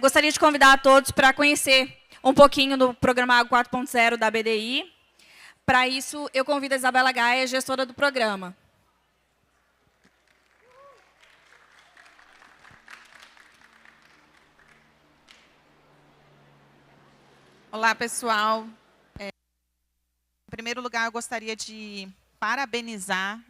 Gostaria de convidar a todos para conhecer um pouquinho do programa Agro 4.0 da BDI. Para isso, eu convido a Isabela Gaia, gestora do programa. Olá, pessoal. Em primeiro lugar, eu gostaria de parabenizar,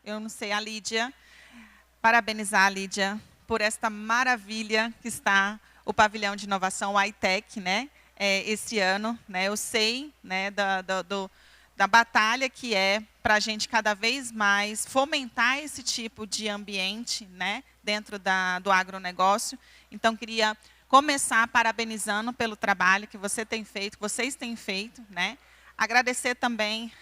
parabenizar a Lídia por esta maravilha que está o pavilhão de inovação, o iTech, né, esse ano. Né, eu sei, né, da batalha que é para a gente cada vez mais fomentar esse tipo de ambiente, né, dentro do agronegócio. Então, queria começar parabenizando pelo trabalho que vocês têm feito, né? Agradecer também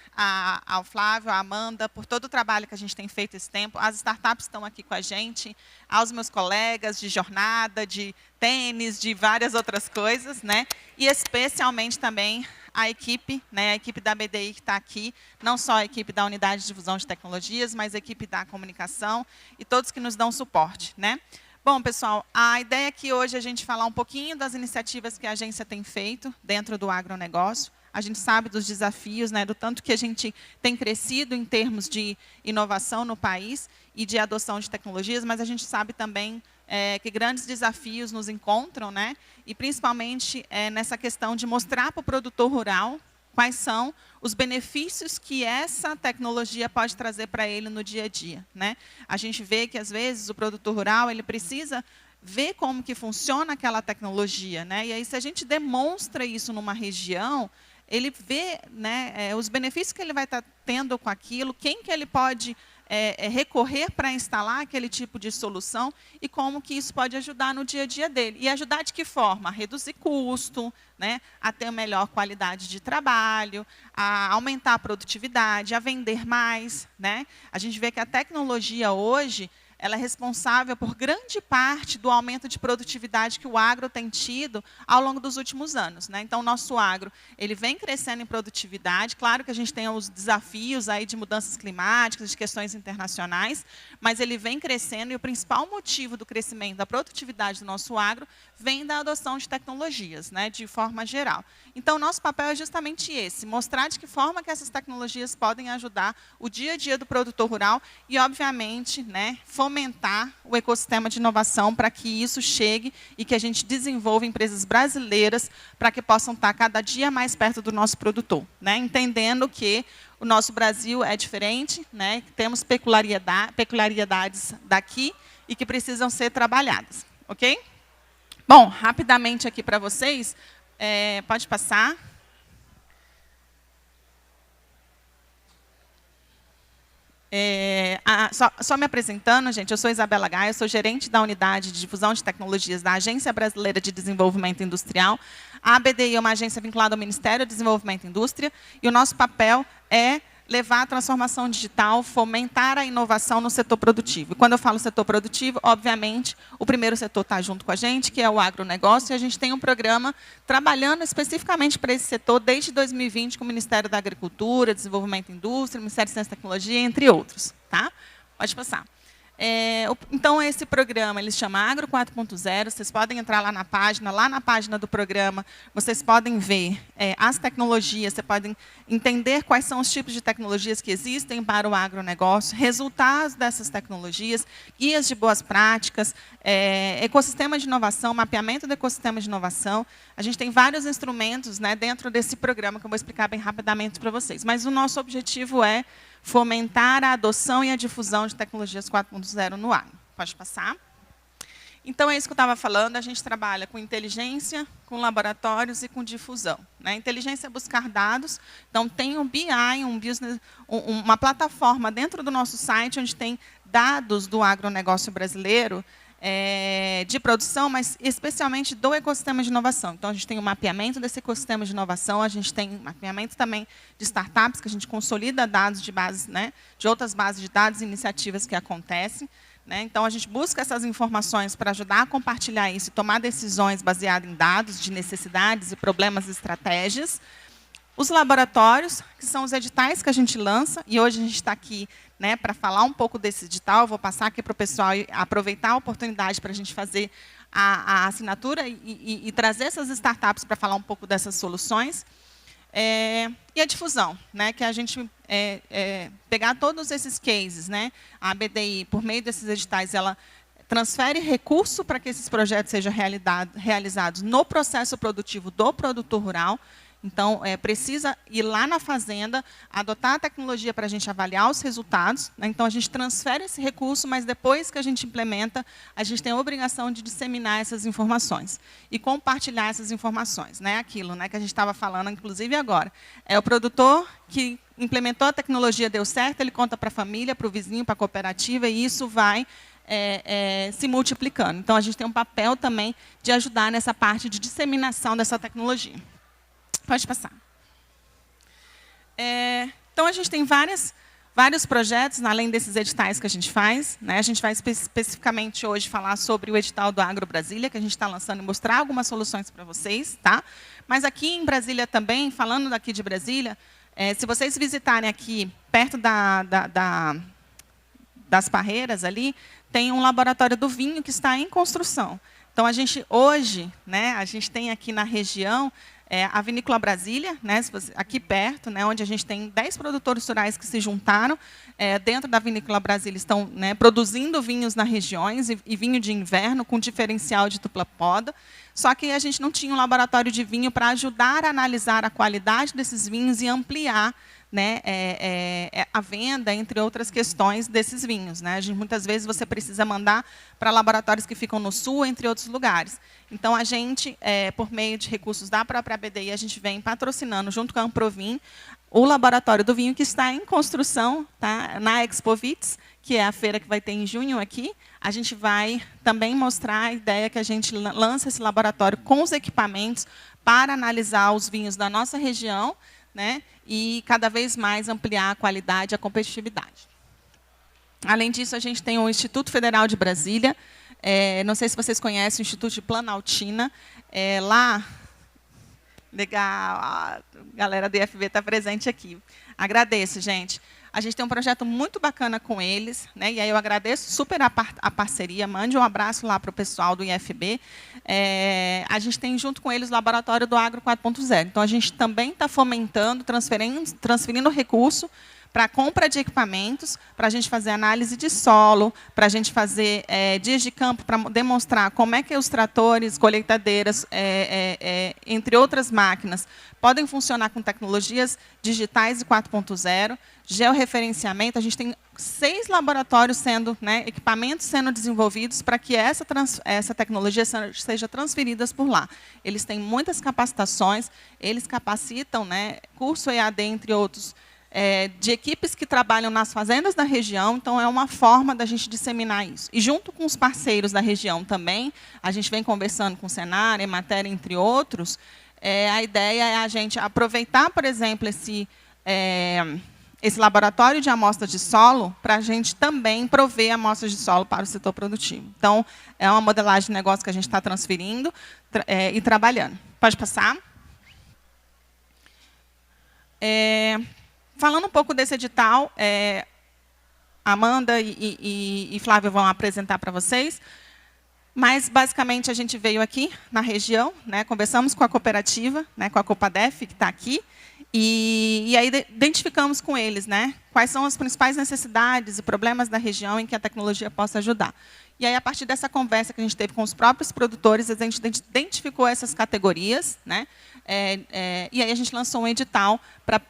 ao Flávio, à Amanda, por todo o trabalho que a gente tem feito esse tempo. As startups estão aqui com a gente, aos meus colegas de jornada, de tênis, de várias outras coisas, né? E especialmente também a equipe, né? A equipe da BDI que está aqui, não só a equipe da Unidade de Difusão de Tecnologias, mas a equipe da comunicação e todos que nos dão suporte, né? Bom, pessoal, a ideia é que hoje a gente falar um pouquinho das iniciativas que a agência tem feito dentro do agronegócio. A gente sabe dos desafios, né, do tanto que a gente tem crescido em termos de inovação no país e de adoção de tecnologias, mas a gente sabe também que grandes desafios nos encontram, né, e principalmente nessa questão de mostrar para o produtor rural quais são os benefícios que essa tecnologia pode trazer para ele no dia a dia, né? A gente vê que, às vezes, o produtor rural ele precisa ver como que funciona aquela tecnologia, né? E aí, se a gente demonstra isso numa região, ele vê, né, os benefícios que ele vai estar tendo com aquilo, quem que ele pode recorrer para instalar aquele tipo de solução e como que isso pode ajudar no dia a dia dele. E ajudar de que forma? A reduzir custo, né, a ter melhor qualidade de trabalho, a aumentar a produtividade, a vender mais, né? A gente vê que a tecnologia hoje ela é responsável por grande parte do aumento de produtividade que o agro tem tido ao longo dos últimos anos, né? Então, o nosso agro ele vem crescendo em produtividade. Claro que a gente tem os desafios aí de mudanças climáticas, de questões internacionais, mas ele vem crescendo e o principal motivo do crescimento da produtividade do nosso agro vem da adoção de tecnologias, né, de forma geral. Então, o nosso papel é justamente esse, mostrar de que forma que essas tecnologias podem ajudar o dia a dia do produtor rural e, obviamente, né, fomentar o ecossistema de inovação para que isso chegue e que a gente desenvolva empresas brasileiras para que possam estar cada dia mais perto do nosso produtor, né, entendendo que o nosso Brasil é diferente, né, que temos peculiaridades daqui e que precisam ser trabalhadas, ok? Bom, rapidamente aqui para vocês, pode passar. Só me apresentando, gente, eu sou Isabela Gaia, eu sou gerente da Unidade de Difusão de Tecnologias da Agência Brasileira de Desenvolvimento Industrial. A ABDI é uma agência vinculada ao Ministério do Desenvolvimento e Indústria, e o nosso papel é levar a transformação digital, fomentar a inovação no setor produtivo. E quando eu falo setor produtivo, obviamente, o primeiro setor está junto com a gente, que é o agronegócio, e a gente tem um programa trabalhando especificamente para esse setor desde 2020 com o Ministério da Agricultura, Desenvolvimento e Indústria, Ministério de Ciência e Tecnologia, entre outros. Tá? Pode passar. Então, esse programa ele se chama Agro 4.0. Vocês podem entrar lá na página do programa, vocês podem ver as tecnologias, vocês podem entender quais são os tipos de tecnologias que existem para o agronegócio, resultados dessas tecnologias, guias de boas práticas, ecossistema de inovação, mapeamento do ecossistema de inovação. A gente tem vários instrumentos, né, dentro desse programa, que eu vou explicar bem rapidamente para vocês. Mas o nosso objetivo é fomentar a adoção e a difusão de tecnologias 4.0 no agro. Pode passar. Então, é isso que eu estava falando. A gente trabalha com inteligência, com laboratórios e com difusão, né? Inteligência é buscar dados. Então, tem um BI, uma plataforma dentro do nosso site, onde tem dados do agronegócio brasileiro, de produção, mas especialmente do ecossistema de inovação. Então, a gente tem o mapeamento desse ecossistema de inovação, a gente tem mapeamento também de startups, que a gente consolida dados de bases, né, de outras bases de dados e iniciativas que acontecem, né? Então, a gente busca essas informações para ajudar a compartilhar isso e tomar decisões baseadas em dados de necessidades e problemas e estratégias. Os laboratórios, que são os editais que a gente lança, e hoje a gente está aqui, né, para falar um pouco desse edital. Vou passar aqui para o pessoal e aproveitar a oportunidade para a gente fazer a assinatura e trazer essas startups para falar um pouco dessas soluções. E a difusão, né, que a gente pegar todos esses cases, né, a BDI, por meio desses editais, ela transfere recurso para que esses projetos sejam realizados no processo produtivo do produtor rural. Então, precisa ir lá na fazenda, adotar a tecnologia para a gente avaliar os resultados, né? Então, a gente transfere esse recurso, mas depois que a gente implementa, a gente tem a obrigação de disseminar essas informações e compartilhar essas informações, né? Aquilo, né, que a gente estava falando, inclusive agora. É o produtor que implementou a tecnologia, deu certo, ele conta para a família, para o vizinho, para a cooperativa, e isso vai se multiplicando. Então, a gente tem um papel também de ajudar nessa parte de disseminação dessa tecnologia. Pode passar. Então, a gente tem vários projetos, além desses editais que a gente faz, né? A gente vai especificamente hoje falar sobre o edital do Agro Brasília, que a gente está lançando, e mostrar algumas soluções para vocês. Tá? Mas aqui em Brasília também, falando daqui de Brasília, se vocês visitarem aqui, perto das Parreiras, ali, tem um laboratório do vinho que está em construção. Então, a gente, hoje, né, a gente tem aqui na região a Vinícola Brasília, né, aqui perto, né, onde a gente tem 10 produtores rurais que se juntaram. Dentro da Vinícola Brasília estão, né, produzindo vinhos nas regiões e vinho de inverno com diferencial de dupla poda. Só que a gente não tinha um laboratório de vinho para ajudar a analisar a qualidade desses vinhos e ampliar, né, a venda, entre outras questões, desses vinhos. Né? Muitas vezes você precisa mandar para laboratórios que ficam no sul, entre outros lugares. Então, a gente, por meio de recursos da própria BDI, a gente vem patrocinando, junto com a Amprovin, o laboratório do vinho, que está em construção, tá, na Expovits, que é a feira que vai ter em junho aqui. A gente vai também mostrar a ideia que a gente lança esse laboratório com os equipamentos para analisar os vinhos da nossa região, né, e cada vez mais ampliar a qualidade e a competitividade. Além disso, a gente tem o Instituto Federal de Brasília. Não sei se vocês conhecem o Instituto de Planaltina. Lá, legal, a galera do IFB está presente aqui. Agradeço, gente. A gente tem um projeto muito bacana com eles, né? E aí eu agradeço super a parceria. Mande um abraço lá para o pessoal do IFB. A gente tem junto com eles o Laboratório do Agro 4.0. Então, a gente também está fomentando, transferindo recurso para a compra de equipamentos, para a gente fazer análise de solo, para a gente fazer dias de campo, para demonstrar como é que os tratores, colheitadeiras, entre outras máquinas, podem funcionar com tecnologias digitais e 4.0, georreferenciamento. A gente tem 6 laboratórios sendo, né, equipamentos sendo desenvolvidos para que essa tecnologia seja transferida por lá. Eles têm muitas capacitações, eles capacitam, né, curso EAD, entre outros, de equipes que trabalham nas fazendas da região. Então, é uma forma da gente disseminar isso. E, junto com os parceiros da região também, a gente vem conversando com o Senar, Emater, entre outros. A ideia é a gente aproveitar, por exemplo, esse laboratório de amostras de solo para a gente também prover amostras de solo para o setor produtivo. Então, é uma modelagem de negócio que a gente está transferindo e trabalhando. Pode passar? Falando um pouco desse edital, Amanda e Flávia vão apresentar para vocês. Mas, basicamente, a gente veio aqui na região, né, conversamos com a cooperativa, né, com a Copadef, que está aqui, e aí identificamos com eles, né, quais são as principais necessidades e problemas da região em que a tecnologia possa ajudar. E aí, a partir dessa conversa que a gente teve com os próprios produtores, a gente identificou essas categorias, né, e aí a gente lançou um edital para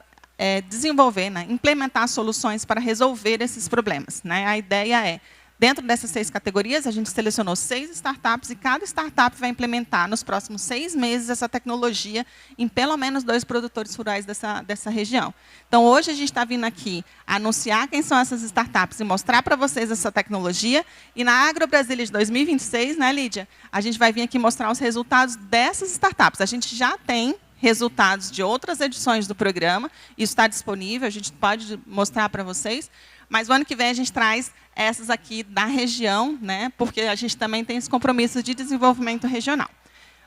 desenvolver, né, implementar soluções para resolver esses problemas. Né. A ideia é, dentro dessas 6 categorias, a gente selecionou 6 startups, e cada startup vai implementar, nos próximos 6 meses, essa tecnologia em pelo menos 2 produtores rurais dessa região. Então, hoje, a gente está vindo aqui anunciar quem são essas startups e mostrar para vocês essa tecnologia. E na Agro Brasília de 2026, né, Lídia, a gente vai vir aqui mostrar os resultados dessas startups. A gente já tem resultados de outras edições do programa, isso está disponível, a gente pode mostrar para vocês. Mas o ano que vem a gente traz essas aqui da região, né, porque a gente também tem esse compromisso de desenvolvimento regional.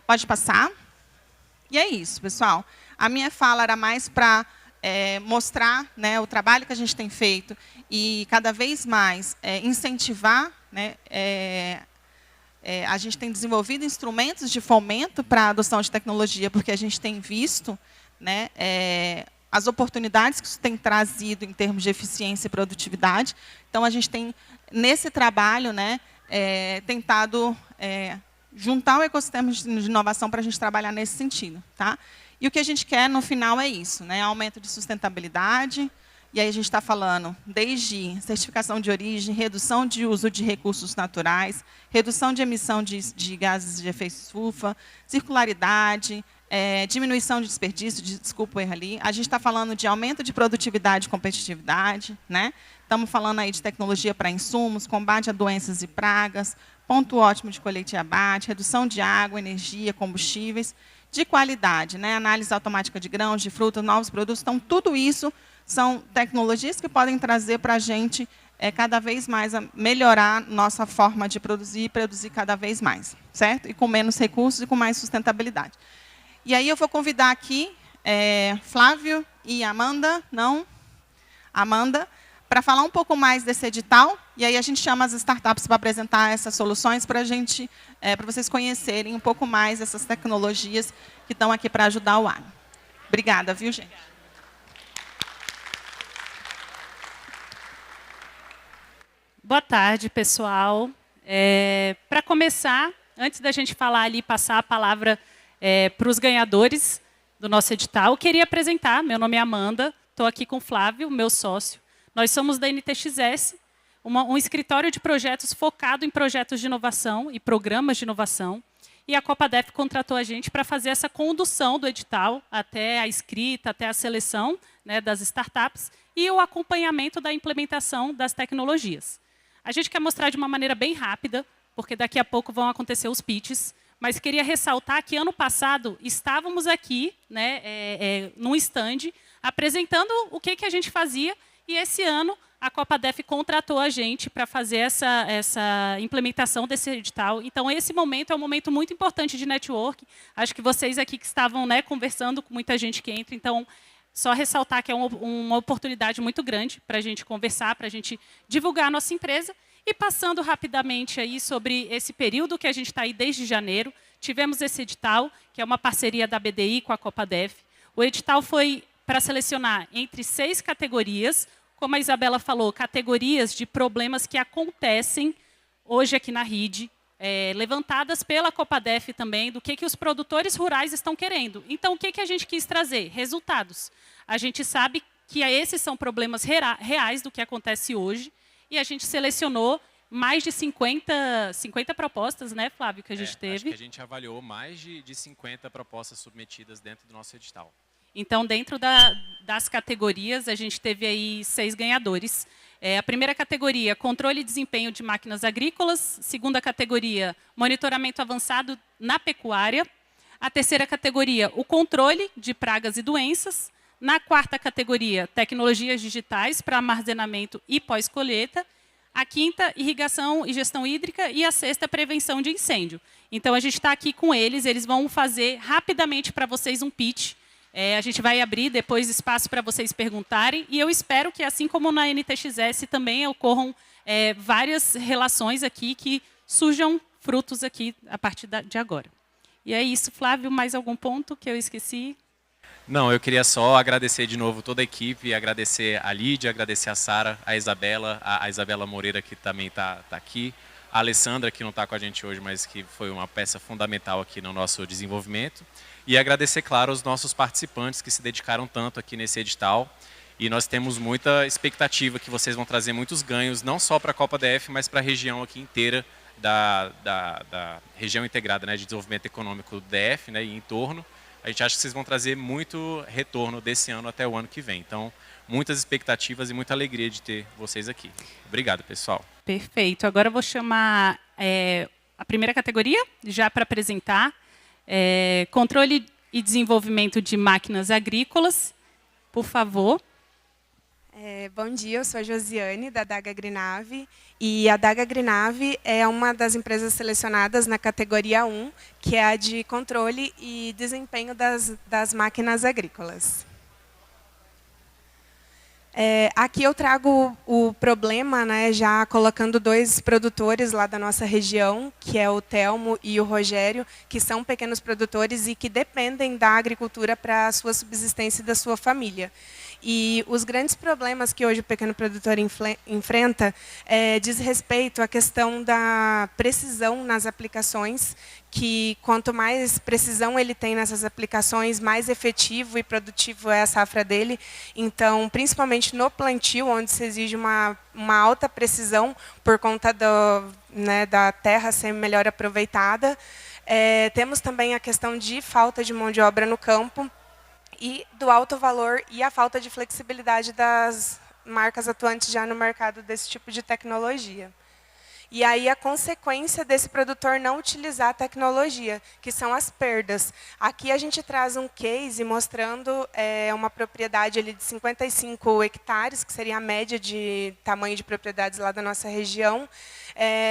Pode passar? E é isso, pessoal. A minha fala era mais para mostrar, né, o trabalho que a gente tem feito e, cada vez mais, incentivar, né, a gente tem desenvolvido instrumentos de fomento para a adoção de tecnologia, porque a gente tem visto, né, as oportunidades que isso tem trazido em termos de eficiência e produtividade. Então, a gente tem, nesse trabalho, né, tentado juntar o ecossistema de inovação para a gente trabalhar nesse sentido. Tá? E o que a gente quer, no final, é isso, né, aumento de sustentabilidade. E aí a gente está falando desde certificação de origem, redução de uso de recursos naturais, redução de emissão de gases de efeito estufa, circularidade, diminuição de desperdício, desculpa o erro ali. A gente está falando de aumento de produtividade e competitividade, né? Estamos falando aí de tecnologia para insumos, combate a doenças e pragas, ponto ótimo de colheita e abate, redução de água, energia, combustíveis, de qualidade, né? Análise automática de grãos, de frutas, novos produtos. Então, tudo isso são tecnologias que podem trazer para a gente cada vez mais a melhorar nossa forma de produzir e produzir cada vez mais, certo? E com menos recursos e com mais sustentabilidade. E aí eu vou convidar aqui Flávio e Amanda, para falar um pouco mais desse edital. E aí a gente chama as startups para apresentar essas soluções para vocês conhecerem um pouco mais essas tecnologias que estão aqui para ajudar o agro. Obrigada, viu, gente? Boa tarde, pessoal. Para começar, antes da gente falar ali, passar a palavra para os ganhadores do nosso edital, eu queria apresentar, meu nome é Amanda, estou aqui com o Flávio, meu sócio. Nós somos da NTXS, um escritório de projetos focado em projetos de inovação e programas de inovação. E a CopaDef contratou a gente para fazer essa condução do edital, até a escrita, até a seleção, né, das startups e o acompanhamento da implementação das tecnologias. A gente quer mostrar de uma maneira bem rápida, porque daqui a pouco vão acontecer os pitches, mas queria ressaltar que ano passado estávamos aqui, né, num stand, apresentando o que a gente fazia, e esse ano a CopaDef contratou a gente para fazer essa implementação desse edital. Então, esse momento é um momento muito importante de network. Acho que vocês aqui que estavam, né, conversando com muita gente que entra, então, só ressaltar que é uma oportunidade muito grande para a gente conversar, para a gente divulgar a nossa empresa. E passando rapidamente aí sobre esse período que a gente está aí desde janeiro, tivemos esse edital, que é uma parceria da BDI com a CopaDef. O edital foi para selecionar entre 6 categorias, como a Isabela falou, categorias de problemas que acontecem hoje aqui na RID, levantadas pela CopaDef também, do que os produtores rurais estão querendo. Então, o que a gente quis trazer? Resultados. A gente sabe que esses são problemas reais do que acontece hoje, e a gente selecionou mais de 50 propostas, né, Flávio, que a gente teve. Acho que a gente avaliou mais de 50 propostas submetidas dentro do nosso edital. Então, dentro das categorias, a gente teve aí 6 ganhadores. A primeira categoria, controle e desempenho de máquinas agrícolas. Segunda categoria, monitoramento avançado na pecuária. A terceira categoria, o controle de pragas e doenças. Na quarta categoria, tecnologias digitais para armazenamento e pós-colheita. A quinta, irrigação e gestão hídrica. E a sexta, prevenção de incêndio. Então, a gente está aqui com eles vão fazer rapidamente para vocês um pitch. A gente vai abrir depois espaço para vocês perguntarem, e eu espero que, assim como na NTXS, também ocorram várias relações aqui que surjam frutos aqui a partir de agora. E é isso, Flávio, mais algum ponto que eu esqueci? Não, eu queria só agradecer de novo toda a equipe, agradecer a Lídia, agradecer a Sara, a Isabela Moreira, que também está aqui, a Alessandra, que não está com a gente hoje, mas que foi uma peça fundamental aqui no nosso desenvolvimento. E agradecer, claro, aos nossos participantes que se dedicaram tanto aqui nesse edital. E nós temos muita expectativa que vocês vão trazer muitos ganhos, não só para a CopaDef, mas para a região aqui inteira da região integrada, né, de desenvolvimento econômico do DF, né, e em torno. A gente acha que vocês vão trazer muito retorno desse ano até o ano que vem. Então, muitas expectativas e muita alegria de ter vocês aqui. Obrigado, pessoal. Perfeito. Agora eu vou chamar a primeira categoria, já para apresentar. Controle e desenvolvimento de máquinas agrícolas. Por favor. Bom dia, eu sou a Josiane, da Adaga Agrinave, e a Adaga Agrinave é uma das empresas selecionadas na categoria 1, que é a de controle e desempenho das máquinas agrícolas. Aqui eu trago o problema, né, já colocando 2 produtores lá da nossa região, que é o Telmo e o Rogério, que são pequenos produtores e que dependem da agricultura para a sua subsistência e da sua família. E os grandes problemas que hoje o pequeno produtor enfrenta diz respeito à questão da precisão nas aplicações, que quanto mais precisão ele tem nessas aplicações, mais efetivo e produtivo é a safra dele. Então, principalmente no plantio, onde se exige uma alta precisão por conta da terra ser melhor aproveitada. Temos também a questão de falta de mão de obra no campo, e do alto valor e a falta de flexibilidade das marcas atuantes já no mercado desse tipo de tecnologia. E aí a consequência desse produtor não utilizar a tecnologia, que são as perdas. Aqui a gente traz um case mostrando uma propriedade ali de 55 hectares, que seria a média de tamanho de propriedades lá da nossa região,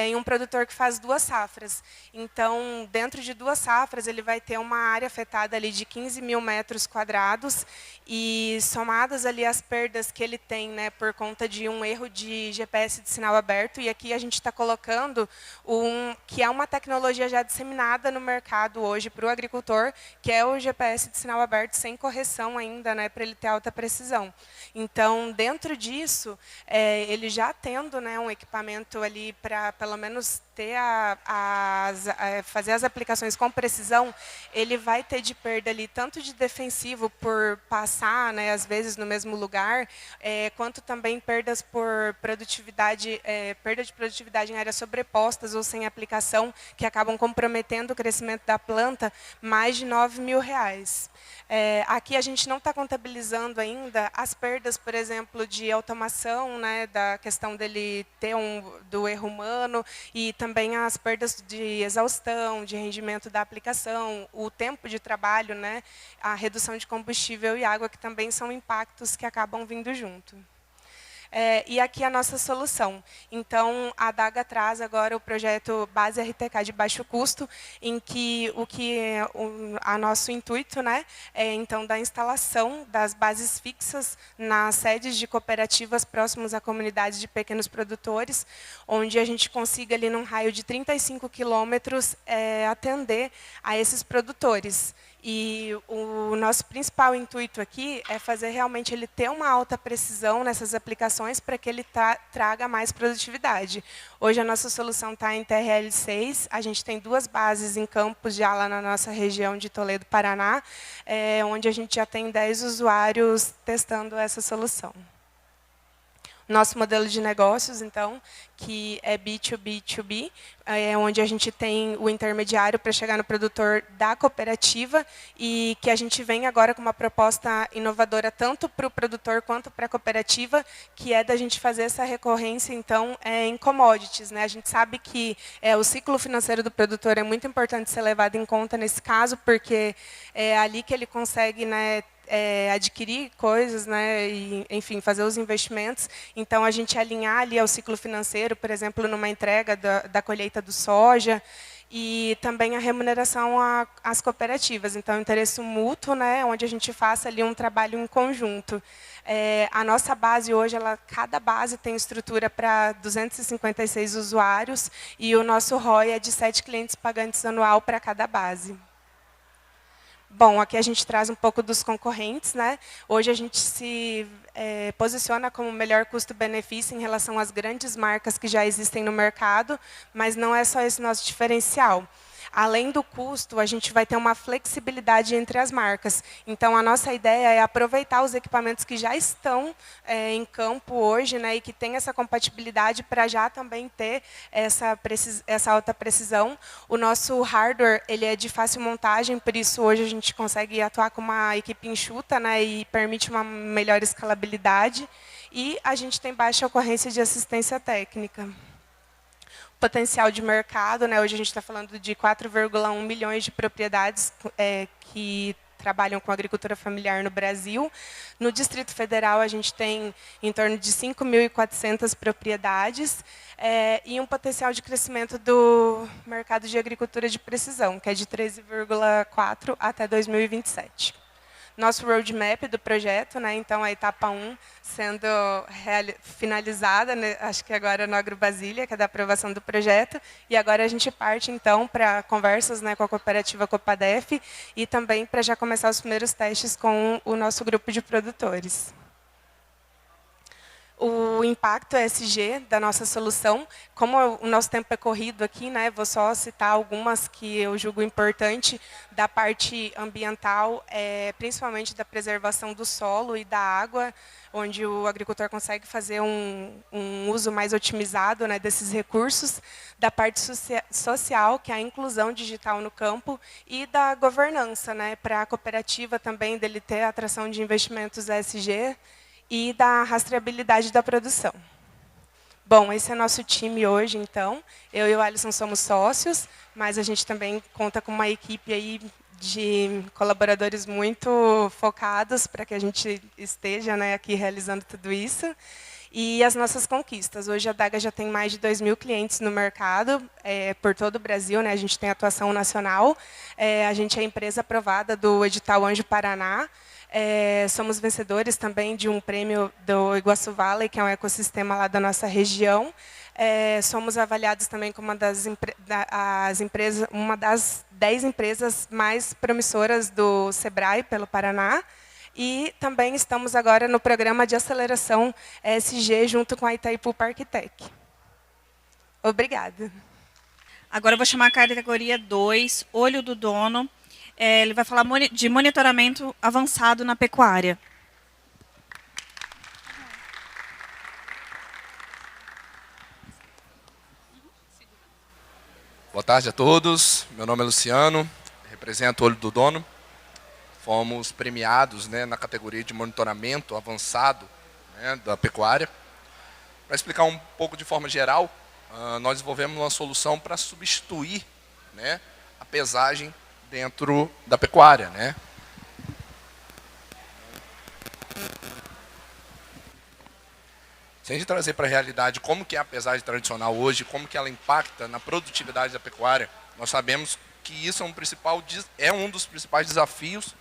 em um produtor que faz 2 safras. Então, dentro de 2 safras, ele vai ter uma área afetada ali de 15 mil metros quadrados, e somadas ali as perdas que ele tem, né, por conta de um erro de GPS de sinal aberto, e aqui a gente está colocando que é uma tecnologia já disseminada no mercado hoje para o agricultor, que é o GPS de sinal aberto sem correção ainda, né, para ele ter alta precisão. Então, dentro disso, ele já tendo, né, um equipamento ali para pelo menos ter fazer as aplicações com precisão, ele vai ter de perda ali tanto de defensivo por passar, né, às vezes no mesmo lugar, quanto também perdas por produtividade, perda de produtividade em áreas sobrepostas ou sem aplicação, que acabam comprometendo o crescimento da planta, mais de R$ 9.000. Aqui a gente não está contabilizando ainda as perdas, por exemplo, de automação, né, da questão dele ter do erro humano, e também as perdas de exaustão, de rendimento da aplicação, o tempo de trabalho, né, a redução de combustível e água, que também são impactos que acabam vindo junto. E aqui a nossa solução. Então, a Adaga traz agora o projeto Base RTK de baixo custo, em que a nosso intuito, né, é então da instalação das bases fixas nas sedes de cooperativas próximos à comunidade de pequenos produtores, onde a gente consiga ali num raio de 35 quilômetros atender a esses produtores. E o nosso principal intuito aqui é fazer realmente ele ter uma alta precisão nessas aplicações para que ele traga mais produtividade. Hoje a nossa solução está em TRL6, a gente tem 2 bases em campos já lá na nossa região de Toledo, Paraná, onde a gente já tem 10 usuários testando essa solução. Nosso modelo de negócios, então, que é B2B2B, onde a gente tem o intermediário para chegar no produtor da cooperativa, e que a gente vem agora com uma proposta inovadora tanto para o produtor quanto para a cooperativa, que é da gente fazer essa recorrência, então, em commodities, né? A gente sabe que o ciclo financeiro do produtor é muito importante ser levado em conta nesse caso, porque é ali que ele consegue, né, adquirir coisas, né, e, enfim, fazer os investimentos. Então, a gente alinhar ali ao ciclo financeiro, por exemplo, numa entrega da colheita do soja, e também a remuneração às cooperativas. Então, interesse mútuo, né, onde a gente faça ali um trabalho em conjunto. A nossa base hoje, cada base tem estrutura para 256 usuários, e o nosso ROI é de 7 clientes pagantes anual para cada base. Bom, aqui a gente traz um pouco dos concorrentes, né? Hoje a gente se posiciona como o melhor custo-benefício em relação às grandes marcas que já existem no mercado, mas não é só esse nosso diferencial. Além do custo, a gente vai ter uma flexibilidade entre as marcas. Então, a nossa ideia é aproveitar os equipamentos que já estão em campo hoje, né, e que tem essa compatibilidade para já também ter essa alta precisão. O nosso hardware ele é de fácil montagem, por isso hoje a gente consegue atuar com uma equipe enxuta, né, e permite uma melhor escalabilidade. E a gente tem baixa ocorrência de assistência técnica. Potencial de mercado, né? Hoje a gente está falando de 4,1 milhões de propriedades que trabalham com agricultura familiar no Brasil. No Distrito Federal, a gente tem em torno de 5.400 propriedades e um potencial de crescimento do mercado de agricultura de precisão, que é de 13,4 até 2027. nosso roadmap do projeto, né? Então, a etapa 1 sendo finalizada, né? Acho que agora no AgroBasília, que é da aprovação do projeto, e agora a gente parte, então, para conversas, né, com a cooperativa Copadef e também para já começar os primeiros testes com o nosso grupo de produtores. O impacto ESG da nossa solução, como o nosso tempo é corrido aqui, né, vou só citar algumas que eu julgo importante da parte ambiental, principalmente da preservação do solo e da água, onde o agricultor consegue fazer um uso mais otimizado, né, desses recursos, da parte social, que é a inclusão digital no campo, e da governança, né, para a cooperativa também dele ter a atração de investimentos ESG, e da rastreabilidade da produção. Bom, esse é nosso time hoje, então. Eu e o Alisson somos sócios, mas a gente também conta com uma equipe aí de colaboradores muito focados para que a gente esteja, né, aqui realizando tudo isso. E as nossas conquistas. Hoje a Daga já tem mais de 2.000 clientes no mercado, por todo o Brasil, né? A gente tem atuação nacional. A gente é empresa aprovada do edital Anjo Paraná. Somos vencedores também de um prêmio do Iguaçu Valley, que é um ecossistema lá da nossa região. Somos avaliados também como uma das 10 empresas mais promissoras do Sebrae, pelo Paraná. E também estamos agora no programa de aceleração ESG, junto com a Itaipu Parktech. Obrigada. Agora eu vou chamar a categoria 2, Olho do Dono. Ele vai falar de monitoramento avançado na pecuária. Boa tarde a todos. Meu nome é Luciano, represento o Olho do Dono. Fomos premiados, né, na categoria de monitoramento avançado, né, da pecuária. Para explicar um pouco de forma geral, nós desenvolvemos uma solução para substituir, né, a pesagem dentro da pecuária, né? Se a gente trazer para a realidade como que é a pesagem tradicional hoje, como que ela impacta na produtividade da pecuária, nós sabemos que isso é um dos principais desafios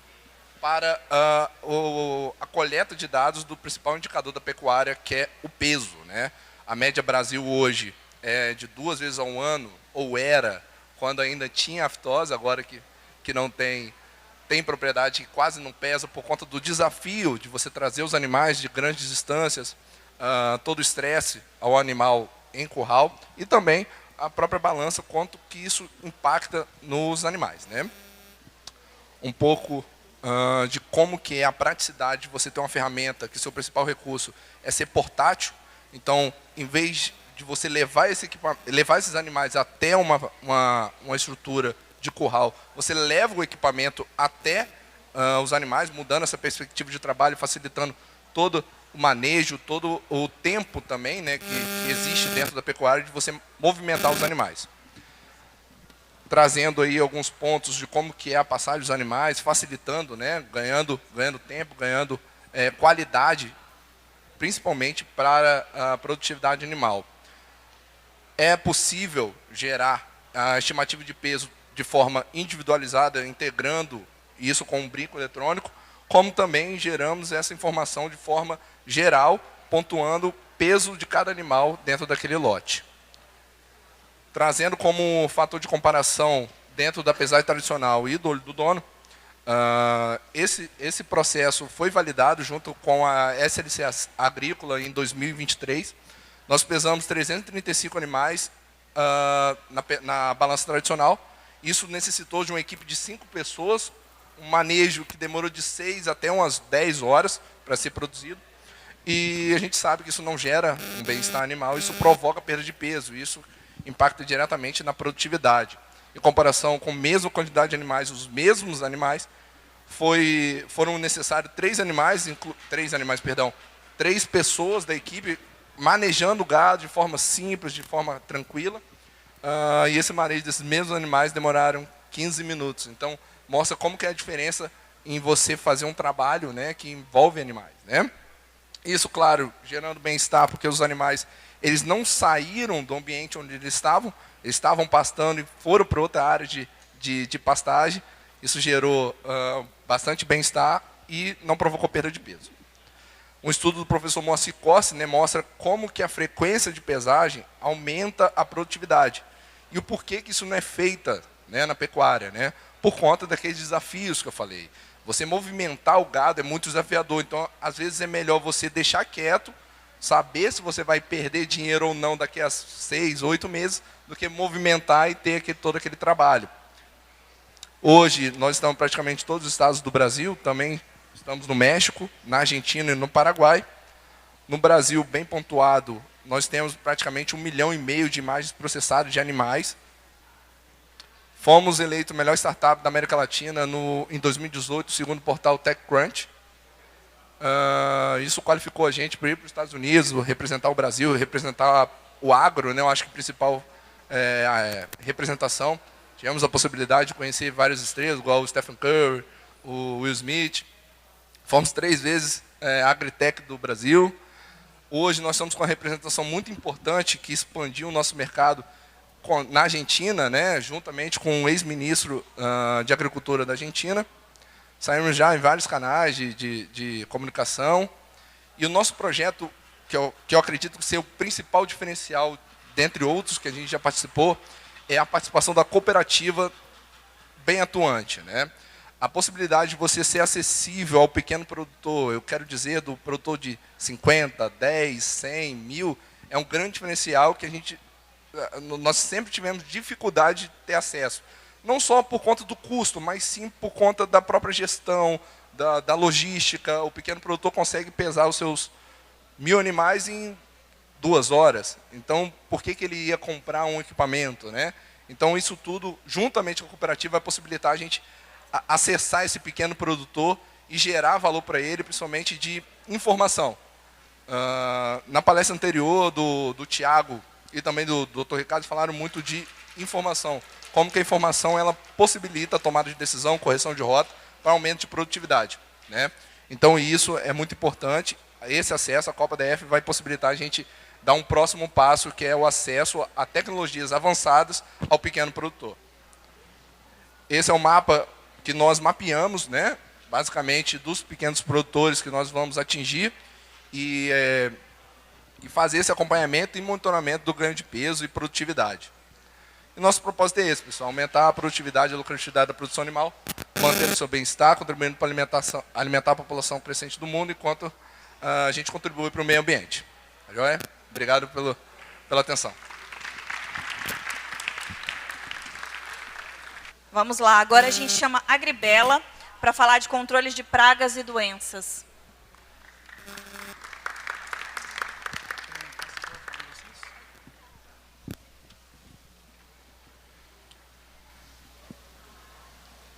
para a coleta de dados do principal indicador da pecuária, que é o peso, né? A média Brasil hoje é de 2 vezes ao ano, ou era, quando ainda tinha aftose, agora que não tem propriedade que quase não pesa por conta do desafio de você trazer os animais de grandes distâncias, todo o estresse ao animal em curral e também a própria balança, quanto que isso impacta nos animais, né? Um pouco de como que é a praticidade de você ter uma ferramenta que seu principal recurso é ser portátil. Então, em vez de você levar esses animais até uma estrutura de curral, você leva o equipamento até os animais, mudando essa perspectiva de trabalho, facilitando todo o manejo, todo o tempo também, né, que existe dentro da pecuária de você movimentar os animais. Trazendo aí alguns pontos de como que é a passagem dos animais, facilitando, né, ganhando tempo, ganhando qualidade, principalmente para a produtividade animal. É possível gerar a estimativa de peso de forma individualizada, integrando isso com um brinco eletrônico, como também geramos essa informação de forma geral, pontuando o peso de cada animal dentro daquele lote. Trazendo como fator de comparação dentro da pesagem tradicional e do Olho do Dono, esse processo foi validado junto com a SLC Agrícola em 2023. Nós pesamos 335 animais na balança tradicional. Isso necessitou de uma equipe de 5 pessoas, um manejo que demorou de 6 até umas 10 horas para ser produzido. E a gente sabe que isso não gera um bem-estar animal, isso provoca perda de peso, isso impacta diretamente na produtividade. Em comparação com a mesma quantidade de animais, os mesmos animais, foram necessários 3 pessoas da equipe manejando o gado de forma simples, de forma tranquila. E esse manejo desses mesmos animais demoraram 15 minutos. Então, mostra como que é a diferença em você fazer um trabalho, né, que envolve animais, né? Isso, claro, gerando bem-estar, porque os animais eles não saíram do ambiente onde eles estavam pastando e foram para outra área de pastagem. Isso gerou bastante bem-estar e não provocou perda de peso. Um estudo do professor Moacir Corsi, né, mostra como que a frequência de pesagem aumenta a produtividade. E o porquê que isso não é feita, né, na pecuária, né? Por conta daqueles desafios que eu falei. Você movimentar o gado é muito desafiador, então às vezes é melhor você deixar quieto, saber se você vai perder dinheiro ou não daqui a 6, 8 meses, do que movimentar e ter todo aquele trabalho. Hoje nós estamos praticamente em todos os estados do Brasil, também estamos no México, na Argentina e no Paraguai. No Brasil, bem pontuado, nós temos praticamente 1,5 milhão de imagens processadas de animais. Fomos eleitos a melhor startup da América Latina em 2018, segundo o portal TechCrunch. Isso qualificou a gente para ir para os Estados Unidos, representar o Brasil, representar o agro, né? Eu acho que a principal representação. Tivemos a possibilidade de conhecer várias estrelas, igual o Stephen Curry, o Will Smith. Fomos 3 vezes Agritech do Brasil. Hoje nós estamos com uma representação muito importante que expandiu o nosso mercado na Argentina, né, juntamente com o ex-ministro de Agricultura da Argentina. Saímos já em vários canais de comunicação. E o nosso projeto, que eu acredito ser o principal diferencial, dentre outros que a gente já participou, é a participação da cooperativa bem atuante, né? A possibilidade de você ser acessível ao pequeno produtor, eu quero dizer, do produtor de 50, 10, 100, 1000, é um grande diferencial que nós sempre tivemos dificuldade de ter acesso. Não só por conta do custo, mas sim por conta da própria gestão, da logística. O pequeno produtor consegue pesar os seus 1000 animais em 2 horas. Então, por que ele ia comprar um equipamento, né? Então, isso tudo, juntamente com a cooperativa, vai possibilitar a gente acessar esse pequeno produtor e gerar valor para ele, principalmente de informação. Na palestra anterior do Tiago e também do Dr. Ricardo, falaram muito de informação. Como que a informação ela possibilita a tomada de decisão, correção de rota, para aumento de produtividade, né? Então, isso é muito importante. Esse acesso à Copa DF vai possibilitar a gente dar um próximo passo, que é o acesso a tecnologias avançadas ao pequeno produtor. Esse é o mapa que nós mapeamos, né, basicamente, dos pequenos produtores que nós vamos atingir e fazer esse acompanhamento e monitoramento do ganho de peso e produtividade. E nosso propósito é esse, pessoal, aumentar a produtividade e a lucratividade da produção animal, manter o seu bem-estar, contribuindo para alimentar a população crescente do mundo, enquanto a gente contribui para o meio ambiente. Tá joia? Obrigado pela atenção. Vamos lá, agora a gente chama a Agribela para falar de controles de pragas e doenças.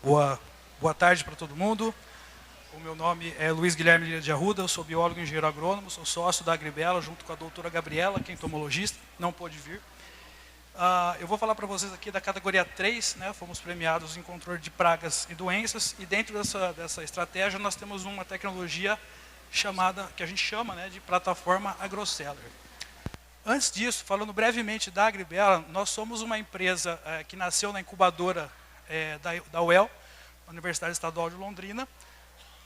Boa tarde para todo mundo. O meu nome é Luiz Guilherme Lira de Arruda, eu sou biólogo e engenheiro agrônomo, sou sócio da Agribela, junto com a doutora Gabriela, que é entomologista, não pôde vir. Eu vou falar para vocês aqui da categoria 3, né, fomos premiados em controle de pragas e doenças, e dentro dessa estratégia nós temos uma tecnologia que a gente chama, né, de plataforma AgroSeller. Antes disso, falando brevemente da Agribela, nós somos uma empresa que nasceu na incubadora da UEL, Universidade Estadual de Londrina.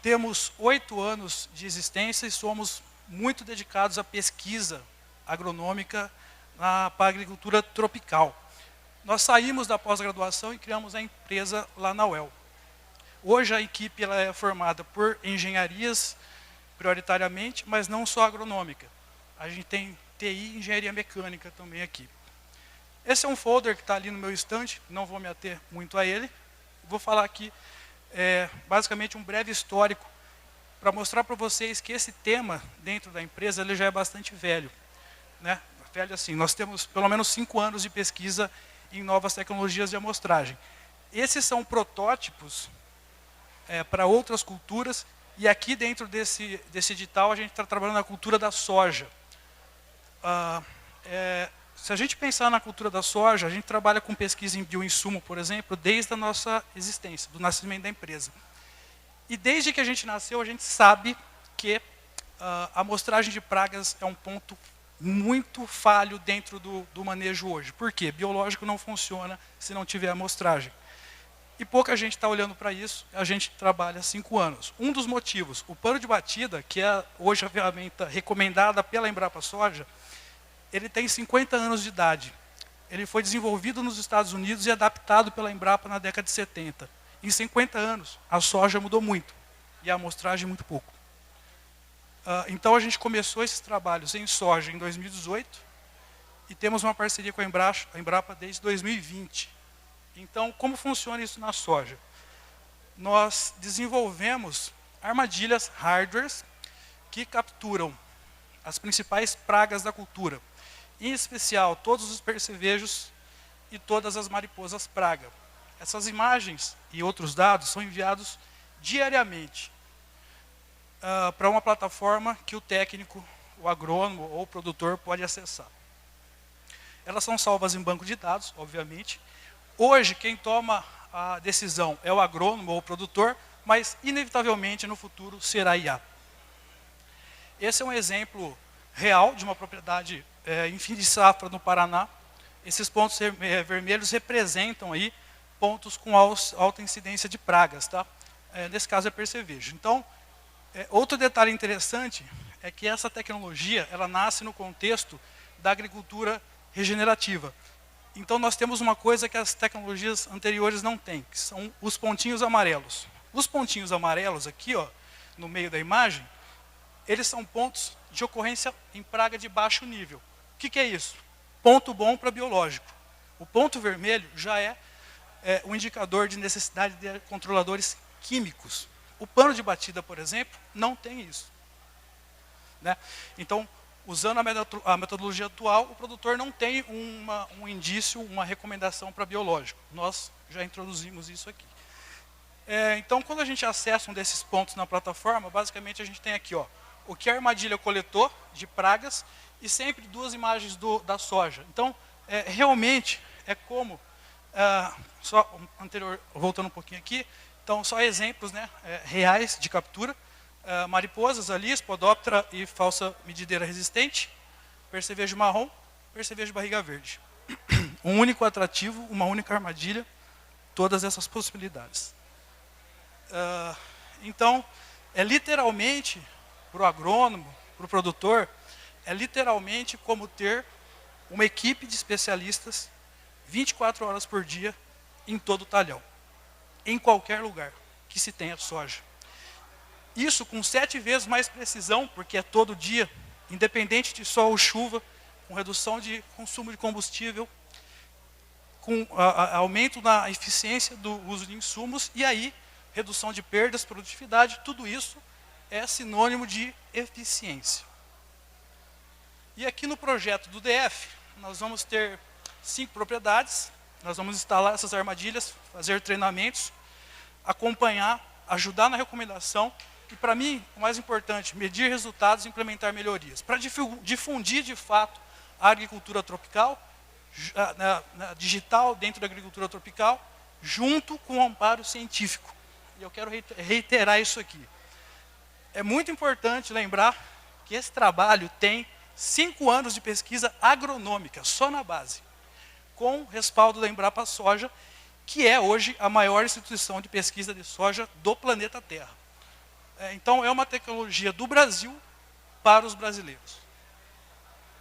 Temos 8 anos de existência e somos muito dedicados à pesquisa agronômica para a agricultura tropical. Nós saímos da pós-graduação e criamos a empresa lá na UEL. Hoje a equipe ela é formada por engenharias, prioritariamente, mas não só agronômica. A gente tem TI e engenharia mecânica também aqui. Esse é um folder que está ali no meu estande, não vou me ater muito a ele. Vou falar aqui basicamente um breve histórico para mostrar para vocês que esse tema dentro da empresa ele já é bastante velho, né? Velho assim, nós temos pelo menos 5 anos de pesquisa em novas tecnologias de amostragem. Esses são protótipos para outras culturas, e aqui dentro desse edital a gente está trabalhando na cultura da soja. Se a gente pensar na cultura da soja, a gente trabalha com pesquisa em bioinsumo, por exemplo, desde a nossa existência, do nascimento da empresa. E desde que a gente nasceu, a gente sabe que a amostragem de pragas é um ponto muito falho dentro do manejo hoje. Por quê? Biológico não funciona se não tiver amostragem. E pouca gente está olhando para isso, a gente trabalha há 5 anos. Um dos motivos, o pano de batida, que é hoje a ferramenta recomendada pela Embrapa Soja, ele tem 50 anos de idade. Ele foi desenvolvido nos Estados Unidos e adaptado pela Embrapa na década de 70. Em 50 anos, a soja mudou muito e a amostragem muito pouco. Então a gente começou esses trabalhos em soja em 2018 e temos uma parceria com a Embrapa desde 2020. Então, como funciona isso na soja? Nós desenvolvemos armadilhas hardwares que capturam as principais pragas da cultura, em especial todos os percevejos e todas as mariposas praga. Essas imagens e outros dados são enviados diariamente para uma plataforma que o técnico, o agrônomo ou o produtor pode acessar. Elas são salvas em banco de dados, obviamente. Hoje, quem toma a decisão é o agrônomo ou o produtor, mas, inevitavelmente, no futuro, será a IA. Esse é um exemplo real de uma propriedade em fim de safra no Paraná. Esses pontos vermelhos representam aí pontos com alta incidência de pragas. Tá? Nesse caso, é percevejo. Então, outro detalhe interessante é que essa tecnologia ela nasce no contexto da agricultura regenerativa. Então, nós temos uma coisa que as tecnologias anteriores não têm, que são os pontinhos amarelos. Os pontinhos amarelos aqui, ó, no meio da imagem, eles são pontos de ocorrência em praga de baixo nível. O que é isso? Ponto bom para biológico. O ponto vermelho já é um indicador de necessidade de controladores químicos. O pano de batida, por exemplo, não tem isso. Né? Então, usando a metodologia atual, o produtor não tem um indício, uma recomendação para biológico. Nós já introduzimos isso aqui. Então, quando a gente acessa um desses pontos na plataforma, basicamente a gente tem aqui, ó, o que a armadilha coletou de pragas e sempre 2 imagens da soja. Então, realmente é como, voltando um pouquinho aqui, então só exemplos, né, reais de captura. Mariposas ali, Spodoptera e falsa medideira resistente, percevejo marrom, percevejo barriga verde. Um único atrativo, uma única armadilha, todas essas possibilidades. Então, é literalmente, para o agrônomo, para o produtor, é literalmente como ter uma equipe de especialistas 24 horas por dia em todo o talhão, em qualquer lugar que se tenha soja. Isso com 7 vezes mais precisão, porque é todo dia, independente de sol ou chuva, com redução de consumo de combustível, com aumento na eficiência do uso de insumos, e aí, redução de perdas, produtividade, tudo isso é sinônimo de eficiência. E aqui no projeto do DF, nós vamos ter 5 propriedades, nós vamos instalar essas armadilhas, fazer treinamentos, acompanhar, ajudar na recomendação, e para mim, o mais importante, medir resultados e implementar melhorias. Para difundir, de fato, a agricultura tropical, digital dentro da agricultura tropical, junto com o amparo científico. E eu quero reiterar isso aqui. É muito importante lembrar que esse trabalho tem 5 anos de pesquisa agronômica, só na base, com respaldo da Embrapa Soja, que é hoje a maior instituição de pesquisa de soja do planeta Terra. Então, é uma tecnologia do Brasil para os brasileiros.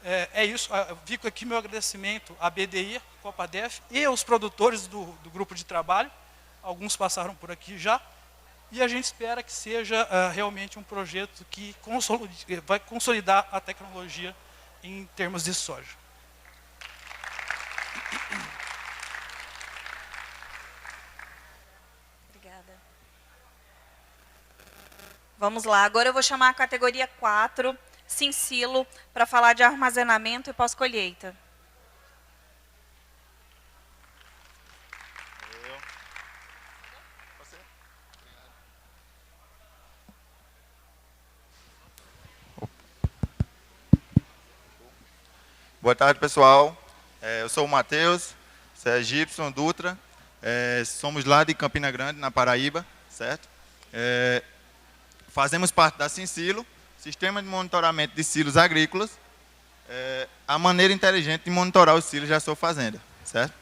É isso, fico aqui meu agradecimento à BDI, Copadef e aos produtores do grupo de trabalho. Alguns passaram por aqui já. E a gente espera que seja realmente um projeto que vai consolidar a tecnologia em termos de soja. Obrigada. Vamos lá, agora eu vou chamar a categoria 4, Sincilo, para falar de armazenamento e pós-colheita. Boa tarde, pessoal. Eu sou o Matheus, sou Gibson Dutra, somos lá de Campina Grande, na Paraíba, certo? Fazemos parte da Sincilo, Sistema de Monitoramento de Silos Agrícolas. A maneira inteligente de monitorar os silos da sua fazenda, certo?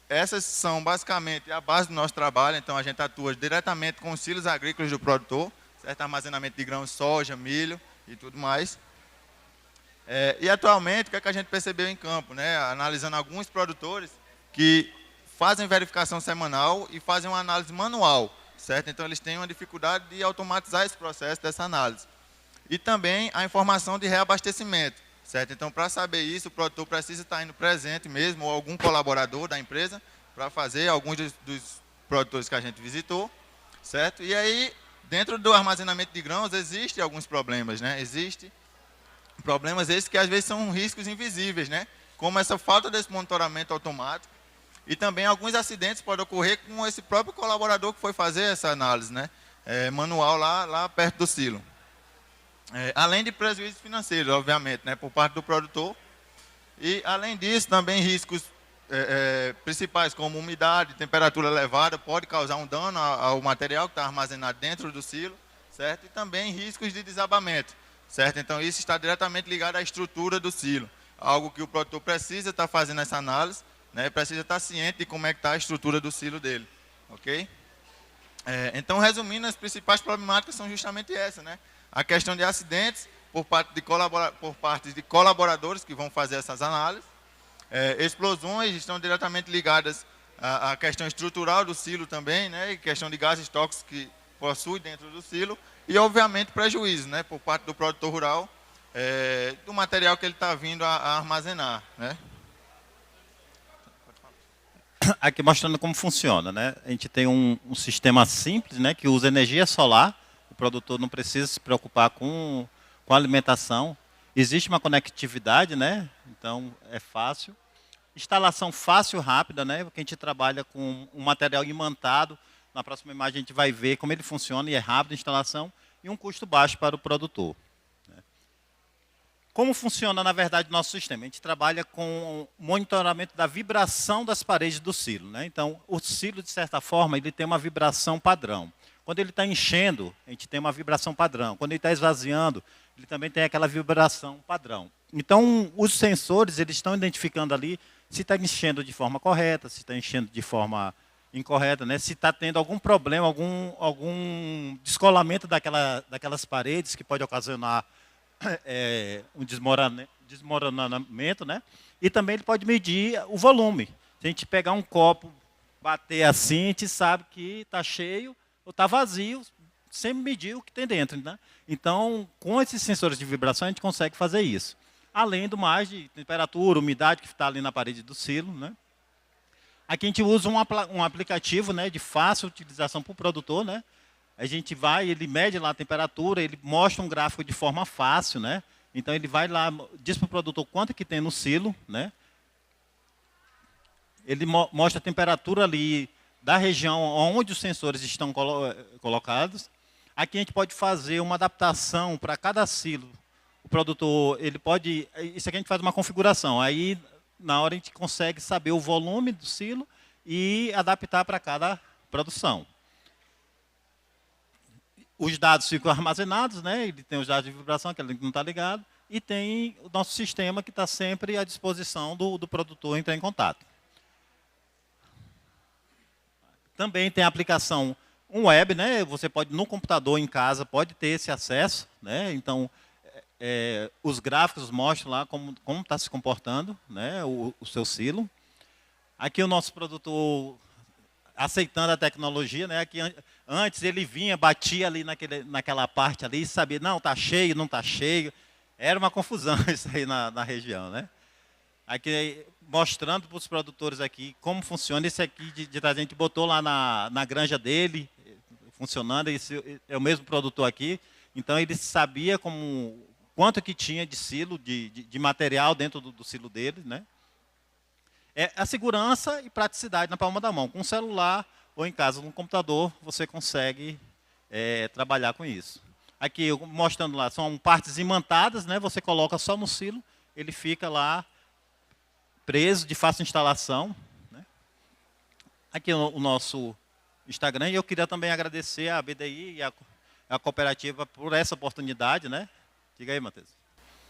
essas são basicamente a base do nosso trabalho. Então, a gente atua diretamente com os silos agrícolas do produtor, certo? Armazenamento de grãos, soja, milho e tudo mais. E atualmente, o que é que a gente percebeu em campo, né? Analisando alguns produtores que fazem verificação semanal e fazem uma análise manual, certo? Então, eles têm uma dificuldade de automatizar esse processo dessa análise. E também a informação de reabastecimento, certo? Então, para saber isso, o produtor precisa estar indo presente mesmo, ou algum colaborador da empresa, para fazer alguns dos produtores que a gente visitou, certo? E aí, dentro do armazenamento de grãos, existem alguns problemas, né? Existem problemas esses que às vezes são riscos invisíveis, né? Como essa falta desse monitoramento automático. E também alguns acidentes podem ocorrer com esse próprio colaborador que foi fazer essa análise, né? Manual lá perto do silo. Além de prejuízos financeiros, obviamente, né? Por parte do produtor. E, além disso, também riscos principais, como umidade, temperatura elevada, pode causar um dano ao material que está armazenado dentro do silo, certo? E também riscos de desabamento, certo? Então, isso está diretamente ligado à estrutura do silo. Algo que o produtor precisa estar fazendo essa análise, né? Precisa estar ciente de como é que está a estrutura do silo dele, ok? Então, resumindo, as principais problemáticas são justamente essas, né? A questão de acidentes por parte de colaboradores que vão fazer essas análises. Explosões estão diretamente ligadas à questão estrutural do silo também, né? E questão de gases tóxicos que possui dentro do silo. E, obviamente, prejuízo, né? Por parte do produtor rural, do material que ele está vindo a armazenar, né? Aqui mostrando como funciona, né? A gente tem um sistema simples, né? Que usa energia solar. O produtor não precisa se preocupar com a alimentação. Existe uma conectividade, né? Então é fácil. Instalação fácil, rápida, né? Porque a gente trabalha com um material imantado. Na próxima imagem a gente vai ver como ele funciona e é rápido a instalação e um custo baixo para o produtor. Como funciona, na verdade, o nosso sistema? A gente trabalha com monitoramento da vibração das paredes do silo, né? Então, o silo, de certa forma, ele tem uma vibração padrão. Quando ele está enchendo, a gente tem uma vibração padrão. Quando ele está esvaziando, ele também tem aquela vibração padrão. Então, os sensores eles estão identificando ali se está enchendo de forma correta, se está enchendo de forma incorreta, né? Se está tendo algum problema, algum descolamento daquelas paredes que pode ocasionar um desmoronamento, né? E também ele pode medir o volume. Se a gente pegar um copo, bater assim, a gente sabe que está cheio ou está vazio, sem medir o que tem dentro, né? Então, com esses sensores de vibração, a gente consegue fazer isso. Além do mais de temperatura, umidade que está ali na parede do silo, né? Aqui a gente usa um aplicativo, né, de fácil utilização para o produtor, né? A gente vai, ele mede lá a temperatura, ele mostra um gráfico de forma fácil, né? Então ele vai lá, diz para o produtor quanto que tem no silo, né? Ele mostra a temperatura ali da região onde os sensores estão colocados. Aqui a gente pode fazer uma adaptação para cada silo. O produtor, ele pode, isso aqui a gente faz uma configuração. Aí na hora a gente consegue saber o volume do silo e adaptar para cada produção. Os dados ficam armazenados, né? Ele tem os dados de vibração, aquele que não está ligado, e tem o nosso sistema que está sempre à disposição do produtor entrar em contato. Também tem a aplicação web, né? Você pode, no computador em casa, pode ter esse acesso, né? Então, os gráficos mostram lá como está se comportando, né? O seu silo. Aqui o nosso produtor aceitando a tecnologia, né? Aqui, antes ele vinha, batia ali naquela parte ali e sabia, não, está cheio, não está cheio. Era uma confusão isso aí na região, né? Aqui mostrando para os produtores aqui como funciona. Esse aqui a gente botou lá na granja dele, funcionando. Esse é o mesmo produtor aqui. Então ele sabia quanto que tinha de silo, de material dentro do silo dele, né? É a segurança e praticidade na palma da mão. Com um celular ou em casa, no computador, você consegue trabalhar com isso. Aqui, mostrando lá, são partes imantadas, né? Você coloca só no silo, ele fica lá preso, de fácil instalação, né? Aqui o nosso Instagram. E eu queria também agradecer a BDI e a cooperativa por essa oportunidade, né? Diga aí, Matheus.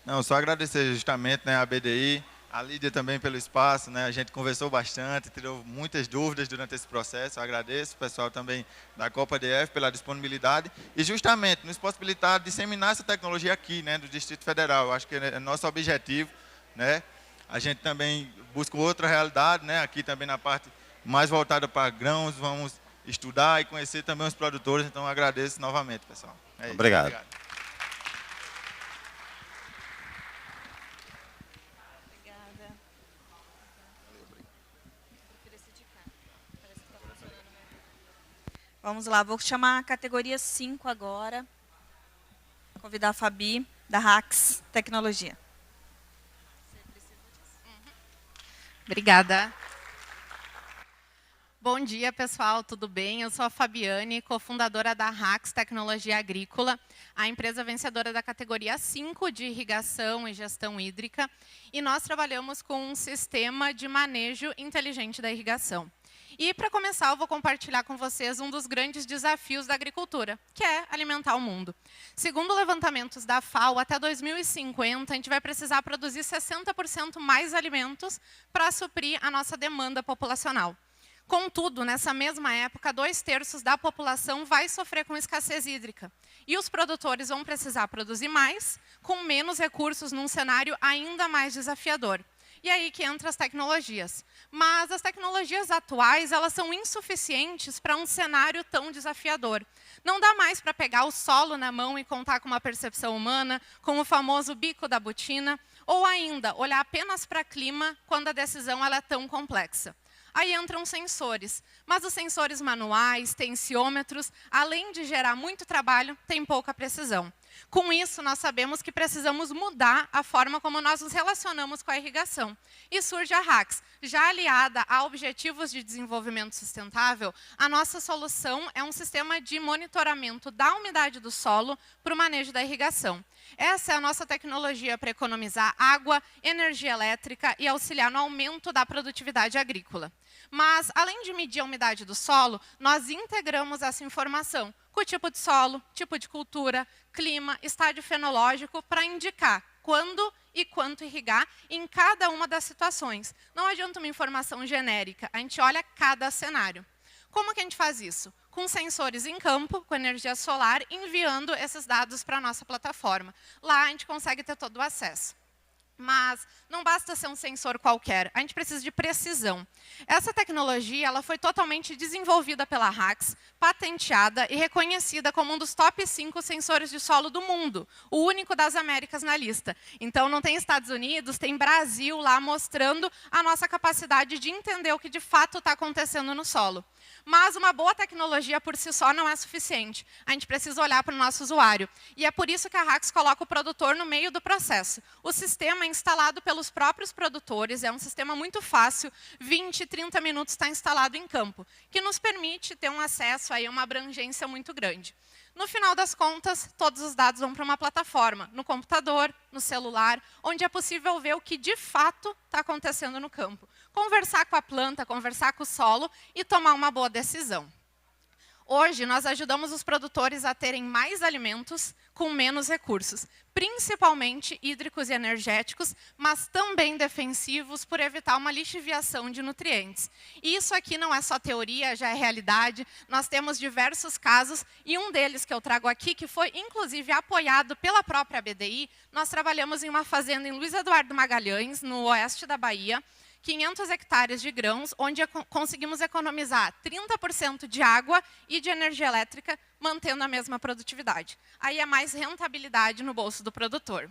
Não, só agradecer justamente, né, a BDI, a Lídia também pelo espaço, né? A gente conversou bastante, tirou muitas dúvidas durante esse processo. Eu agradeço o pessoal também da Copa DF pela disponibilidade e justamente nos possibilitar disseminar essa tecnologia aqui, né, do Distrito Federal. Eu acho que é nosso objetivo, né? A gente também busca outra realidade, né? Aqui também na parte mais voltada para grãos, vamos estudar e conhecer também os produtores. Então, eu agradeço novamente, pessoal. É isso. Obrigado. Vamos lá, vou chamar a categoria 5 agora. Convidar a Fabi, da Hacks Tecnologia. Obrigada. Bom dia, pessoal, tudo bem? Eu sou a Fabiane, cofundadora da Hacks Tecnologia Agrícola, a empresa vencedora da categoria 5 de irrigação e gestão hídrica, e nós trabalhamos com um sistema de manejo inteligente da irrigação. E, para começar, eu vou compartilhar com vocês um dos grandes desafios da agricultura, que é alimentar o mundo. Segundo levantamentos da FAO, até 2050, a gente vai precisar produzir 60% mais alimentos para suprir a nossa demanda populacional. Contudo, nessa mesma época, 2/3 da população vai sofrer com escassez hídrica. E os produtores vão precisar produzir mais, com menos recursos, num cenário ainda mais desafiador. E aí que entram as tecnologias. Mas as tecnologias atuais, elas são insuficientes para um cenário tão desafiador. Não dá mais para pegar o solo na mão e contar com uma percepção humana, com o famoso bico da botina, ou ainda, olhar apenas para o clima quando a decisão ela é tão complexa. Aí entram sensores, mas os sensores manuais, tensiômetros, além de gerar muito trabalho, têm pouca precisão. Com isso, nós sabemos que precisamos mudar a forma como nós nos relacionamos com a irrigação. E surge a Hacks. Já aliada a objetivos de desenvolvimento sustentável, a nossa solução é um sistema de monitoramento da umidade do solo para o manejo da irrigação. Essa é a nossa tecnologia para economizar água, energia elétrica e auxiliar no aumento da produtividade agrícola. Mas, além de medir a umidade do solo, nós integramos essa informação com o tipo de solo, tipo de cultura, clima, estágio fenológico, para indicar quando e quanto irrigar em cada uma das situações. Não adianta uma informação genérica, a gente olha cada cenário. Como que a gente faz isso? Com sensores em campo, com energia solar, enviando esses dados para a nossa plataforma. Lá a gente consegue ter todo o acesso. Mas não basta ser um sensor qualquer, a gente precisa de precisão. Essa tecnologia ela foi totalmente desenvolvida pela Hacks, patenteada e reconhecida como um dos top 5 sensores de solo do mundo, o único das Américas na lista. Então, não tem Estados Unidos, tem Brasil lá mostrando a nossa capacidade de entender o que de fato está acontecendo no solo. Mas uma boa tecnologia por si só não é suficiente. A gente precisa olhar para o nosso usuário. E é por isso que a Hacks coloca o produtor no meio do processo. O sistema é instalado pelos próprios produtores, é um sistema muito fácil, 20, 30 minutos está instalado em campo, que nos permite ter um acesso a uma abrangência muito grande. No final das contas, todos os dados vão para uma plataforma, no computador, no celular, onde é possível ver o que de fato está acontecendo no campo. Conversar com a planta, conversar com o solo e tomar uma boa decisão. Hoje, nós ajudamos os produtores a terem mais alimentos com menos recursos, principalmente hídricos e energéticos, mas também defensivos por evitar uma lixiviação de nutrientes. E isso aqui não é só teoria, já é realidade. Nós temos diversos casos, e um deles que eu trago aqui, que foi inclusive apoiado pela própria BDI, nós trabalhamos em uma fazenda em Luiz Eduardo Magalhães, no oeste da Bahia, 500 hectares de grãos, onde conseguimos economizar 30% de água e de energia elétrica, mantendo a mesma produtividade. Aí é mais rentabilidade no bolso do produtor.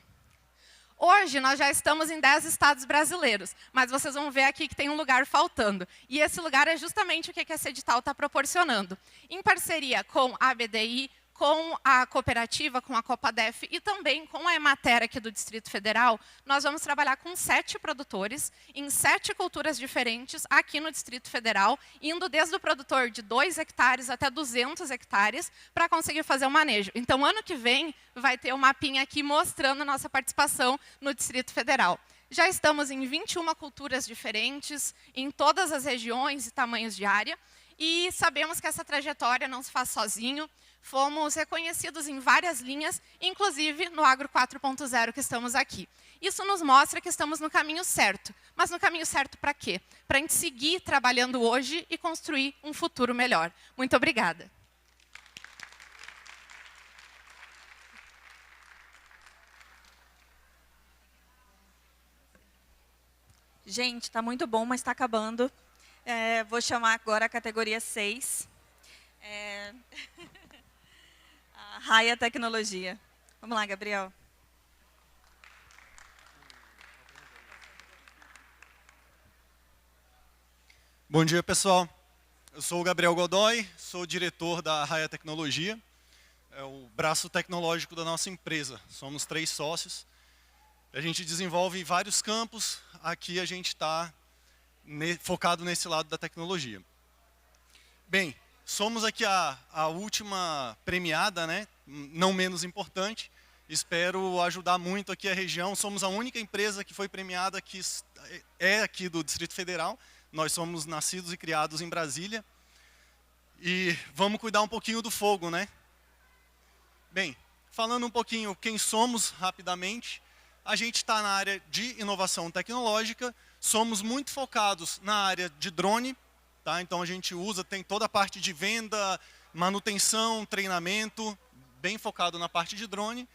Hoje, nós já estamos em 10 estados brasileiros, mas vocês vão ver aqui que tem um lugar faltando. E esse lugar é justamente o que esse edital está proporcionando. Em parceria com a BDI, com a cooperativa, com a Copadef e também com a Emater aqui do Distrito Federal, nós vamos trabalhar com 7 produtores, em 7 culturas diferentes, aqui no Distrito Federal, indo desde o produtor de 2 hectares até 200 hectares, para conseguir fazer o manejo. Então, ano que vem, vai ter um mapinha aqui mostrando a nossa participação no Distrito Federal. Já estamos em 21 culturas diferentes, em todas as regiões e tamanhos de área, e sabemos que essa trajetória não se faz sozinho. Fomos reconhecidos em várias linhas, inclusive no Agro 4.0 que estamos aqui. Isso nos mostra que estamos no caminho certo. Mas no caminho certo para quê? Para a gente seguir trabalhando hoje e construir um futuro melhor. Muito obrigada. Gente, está muito bom, mas está acabando. Vou chamar agora a categoria 6. A Raia Tecnologia. Vamos lá, Gabriel. Bom dia, pessoal. Eu sou o Gabriel Godoy, sou diretor da Raia Tecnologia, é o braço tecnológico da nossa empresa. Somos 3 sócios. A gente desenvolve vários campos, aqui a gente está focado nesse lado da tecnologia. Bem, somos aqui a última premiada, né? Não menos importante. Espero ajudar muito aqui a região. Somos a única empresa que foi premiada que é aqui do Distrito Federal. Nós somos nascidos e criados em Brasília. E vamos cuidar um pouquinho do fogo, né? Bem, falando um pouquinho quem somos rapidamente, a gente está na área de inovação tecnológica, somos muito focados na área de drone, tá? Então a gente tem toda a parte de venda, manutenção, treinamento, bem focado na parte de drone.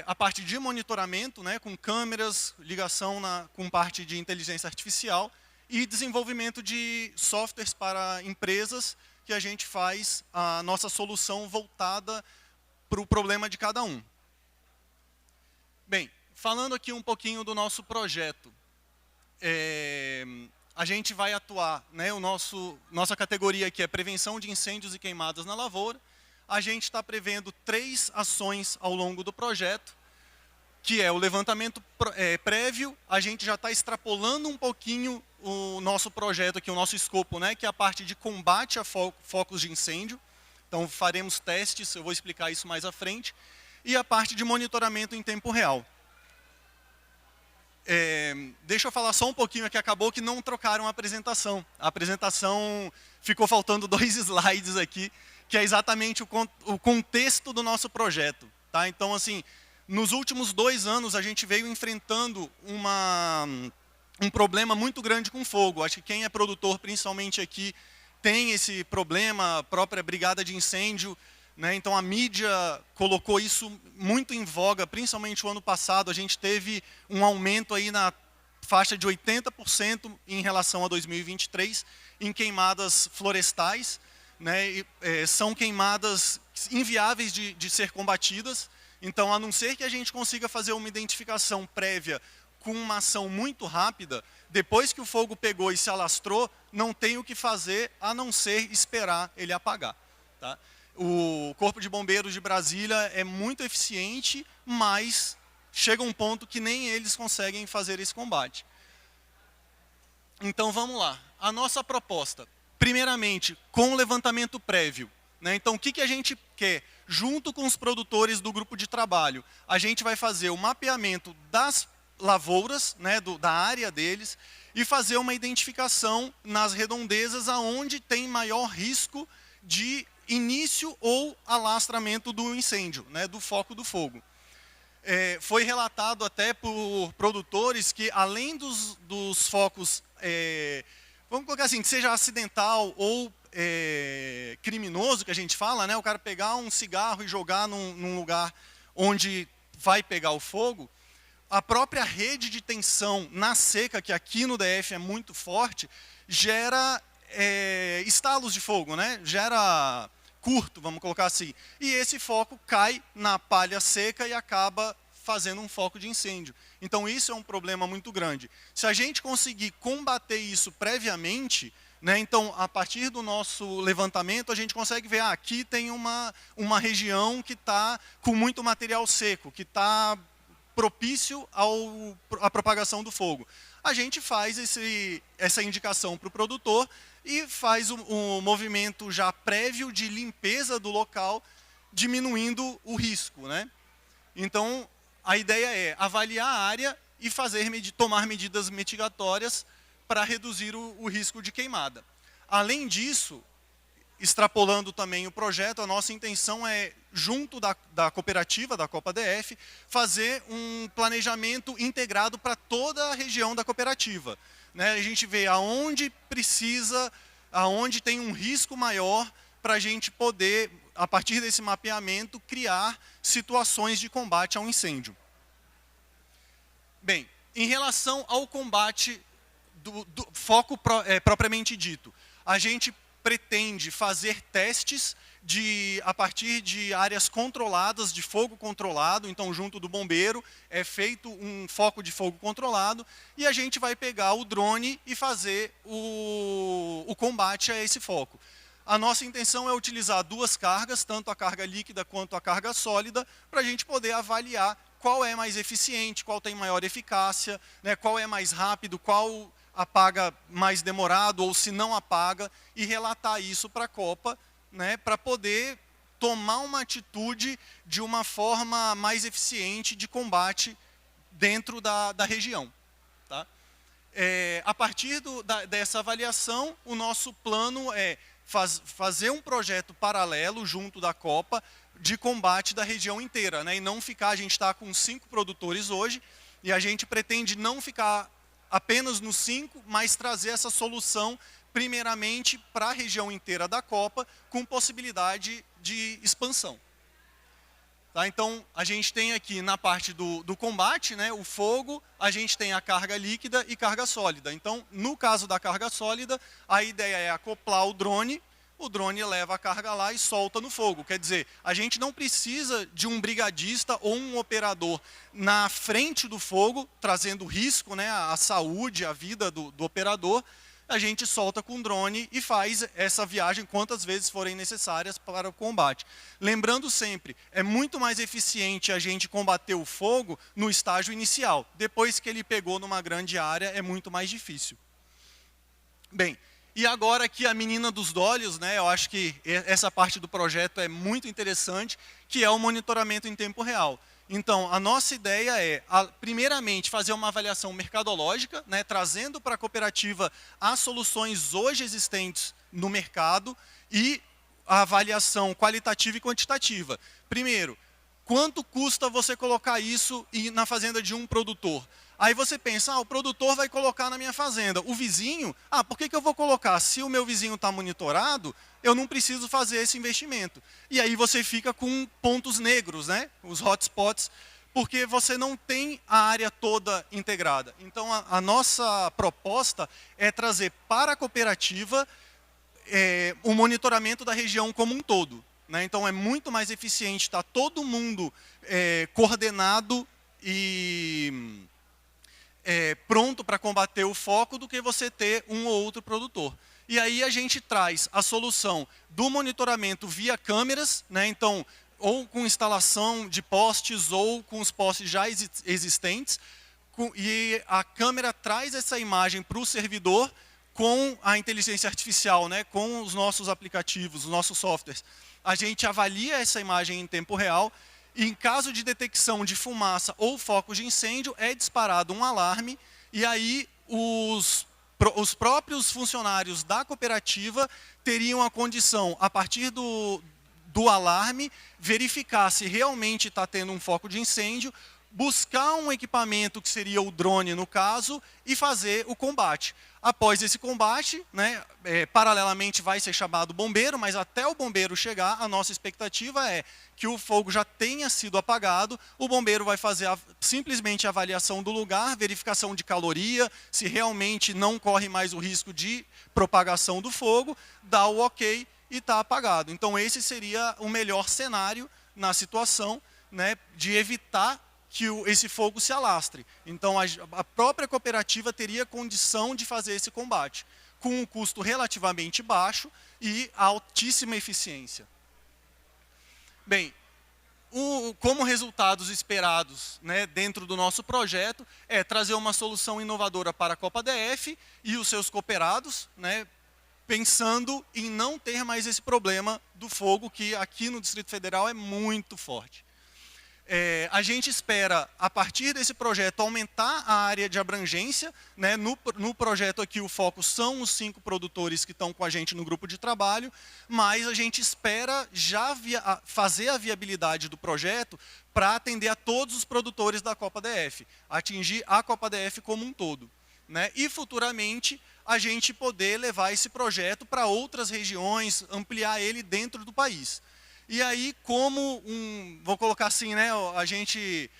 A parte de monitoramento, né, com câmeras, ligação com parte de inteligência artificial e desenvolvimento de softwares para empresas que a gente faz a nossa solução voltada para o problema de cada um. Bem, falando aqui um pouquinho do nosso projeto, a gente vai atuar, né, nossa categoria aqui é prevenção de incêndios e queimadas na lavoura. A gente está prevendo 3 ações ao longo do projeto, que é o levantamento prévio. A gente já está extrapolando um pouquinho o nosso projeto aqui, o nosso escopo, né, que é a parte de combate a focos de incêndio. Então faremos testes, eu vou explicar isso mais à frente. E a parte de monitoramento em tempo real. Deixa eu falar só um pouquinho aqui, acabou que não trocaram a apresentação. A apresentação ficou faltando 2 slides aqui, que é exatamente o contexto do nosso projeto. Tá? Então, assim, nos últimos 2 anos a gente veio enfrentando um problema muito grande com fogo. Acho que quem é produtor, principalmente aqui, tem esse problema, a própria brigada de incêndio, né? Então a mídia colocou isso muito em voga, principalmente o ano passado. A gente teve um aumento aí na faixa de 80% em relação a 2023 em queimadas florestais, né? São queimadas inviáveis de ser combatidas. Então, a não ser que a gente consiga fazer uma identificação prévia com uma ação muito rápida, depois que o fogo pegou e se alastrou, não tem o que fazer a não ser esperar ele apagar. Tá? O Corpo de Bombeiros de Brasília é muito eficiente, mas chega um ponto que nem eles conseguem fazer esse combate. Então vamos lá. A nossa proposta, primeiramente, com o levantamento prévio. Né? Então o que a gente quer? Junto com os produtores do grupo de trabalho, a gente vai fazer o mapeamento das lavouras, né, da área deles, e fazer uma identificação nas redondezas aonde tem maior risco de início ou alastramento do incêndio, né, do foco do fogo. Foi relatado até por produtores que, além dos focos, vamos colocar assim, que seja acidental ou criminoso, que a gente fala, né, o cara pegar um cigarro e jogar num lugar onde vai pegar o fogo, a própria rede de tensão na seca, que aqui no DF é muito forte, gera estalos de fogo, né? Gera curto, vamos colocar assim. E esse foco cai na palha seca e acaba fazendo um foco de incêndio. Então isso é um problema muito grande. Se a gente conseguir combater isso previamente, né, então a partir do nosso levantamento a gente consegue ver, aqui tem uma região que está com muito material seco, que está propício à propagação do fogo. A gente faz essa indicação para o produtor e faz um movimento já prévio de limpeza do local, diminuindo o risco, né? Então, a ideia é avaliar a área e tomar medidas mitigatórias para reduzir o risco de queimada. Além disso, extrapolando também o projeto, a nossa intenção é, junto da cooperativa, da Copa DF, fazer um planejamento integrado para toda a região da cooperativa. Né? A gente vê aonde precisa, aonde tem um risco maior, para a gente poder, a partir desse mapeamento, criar situações de combate ao incêndio. Bem, em relação ao combate do foco propriamente dito, a gente pretende fazer testes a partir de áreas controladas, de fogo controlado. Então, junto do bombeiro, é feito um foco de fogo controlado e a gente vai pegar o drone e fazer o combate a esse foco. A nossa intenção é utilizar duas cargas, tanto a carga líquida quanto a carga sólida, para a gente poder avaliar qual é mais eficiente, qual tem maior eficácia, né, qual é mais rápido, qual apaga mais demorado ou se não apaga, e relatar isso para a Copa, né, para poder tomar uma atitude de uma forma mais eficiente de combate dentro da região. Tá? A partir dessa avaliação, o nosso plano é fazer um projeto paralelo junto da Copa de combate da região inteira, né? E não ficar, a gente está com 5 produtores hoje, e a gente pretende não ficar apenas nos 5, mas trazer essa solução primeiramente para a região inteira da Copa, com possibilidade de expansão. Tá? Então, a gente tem aqui na parte do combate, né, o fogo, a gente tem a carga líquida e carga sólida. Então, no caso da carga sólida, a ideia é acoplar o drone leva a carga lá e solta no fogo. Quer dizer, a gente não precisa de um brigadista ou um operador na frente do fogo, trazendo risco, né, à saúde, à vida do operador. A gente solta com o drone e faz essa viagem quantas vezes forem necessárias para o combate. Lembrando sempre, é muito mais eficiente a gente combater o fogo no estágio inicial. Depois que ele pegou numa grande área, é muito mais difícil. Bem, e agora aqui a menina dos olhos, né, eu acho que essa parte do projeto é muito interessante, que é o monitoramento em tempo real. Então, a nossa ideia é, primeiramente, fazer uma avaliação mercadológica, né, trazendo para a cooperativa as soluções hoje existentes no mercado e a avaliação qualitativa e quantitativa. Primeiro, quanto custa você colocar isso na fazenda de um produtor? Aí você pensa, o produtor vai colocar na minha fazenda. O vizinho, por que eu vou colocar? Se o meu vizinho está monitorado, eu não preciso fazer esse investimento. E aí você fica com pontos negros, né? Os hotspots, porque você não tem a área toda integrada. Então, a nossa proposta é trazer para a cooperativa o monitoramento da região como um todo. Né? Então, é muito mais eficiente estar todo mundo coordenado e pronto para combater o foco do que você ter um ou outro produtor. E aí a gente traz a solução do monitoramento via câmeras, né? Então, ou com instalação de postes ou com os postes já existentes, e a câmera traz essa imagem para o servidor com a inteligência artificial, né? Com os nossos aplicativos, os nossos softwares. A gente avalia essa imagem em tempo real. E em caso de detecção de fumaça ou focos de incêndio, é disparado um alarme, e aí os próprios funcionários da cooperativa teriam a condição, a partir do alarme, verificar se realmente está tendo um foco de incêndio, buscar um equipamento, que seria o drone no caso, e fazer o combate. Após esse combate, né, paralelamente vai ser chamado bombeiro, mas até o bombeiro chegar, a nossa expectativa é que o fogo já tenha sido apagado, o bombeiro vai fazer simplesmente a avaliação do lugar, verificação de caloria, se realmente não corre mais o risco de propagação do fogo, dá o ok e está apagado. Então esse seria o melhor cenário na situação, né, de evitar que esse fogo se alastre. Então, a própria cooperativa teria condição de fazer esse combate, com um custo relativamente baixo e altíssima eficiência. Bem, como resultados esperados, né, dentro do nosso projeto, é trazer uma solução inovadora para a Copa DF e os seus cooperados, né, pensando em não ter mais esse problema do fogo, que aqui no Distrito Federal é muito forte. A gente espera, a partir desse projeto, aumentar a área de abrangência, né? No projeto aqui, o foco são os 5 produtores que estão com a gente no grupo de trabalho, mas a gente espera já fazer a viabilidade do projeto para atender a todos os produtores da Copa DF, atingir a Copa DF como um todo, né? E, futuramente, a gente poder levar esse projeto para outras regiões, ampliar ele dentro do país. E aí, vou colocar assim, né, a gente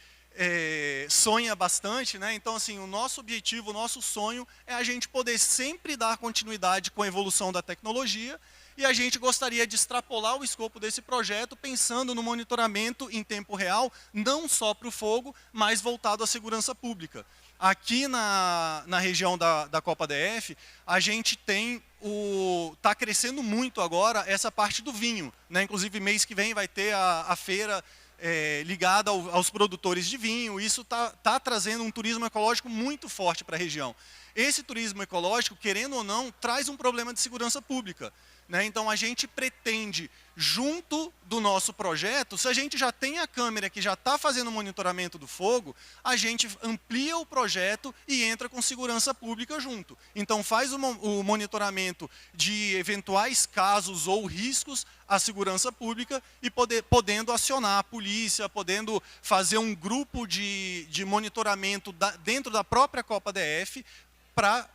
sonha bastante, né? Então, assim, o nosso objetivo, o nosso sonho é a gente poder sempre dar continuidade com a evolução da tecnologia, e a gente gostaria de extrapolar o escopo desse projeto pensando no monitoramento em tempo real, não só para o fogo, mas voltado à segurança pública. Aqui na região da Copa DF, a gente está crescendo muito agora essa parte do vinho, né? Inclusive, mês que vem vai ter a feira ligada aos produtores de vinho. Isso tá trazendo um turismo ecológico muito forte para a região. Esse turismo ecológico, querendo ou não, traz um problema de segurança pública, né? Então, a gente pretende, junto do nosso projeto, se a gente já tem a câmera que já está fazendo o monitoramento do fogo, a gente amplia o projeto e entra com segurança pública junto. Então, faz o monitoramento de eventuais casos ou riscos à segurança pública e podendo acionar a polícia, podendo fazer um grupo de monitoramento dentro da própria Copa DF para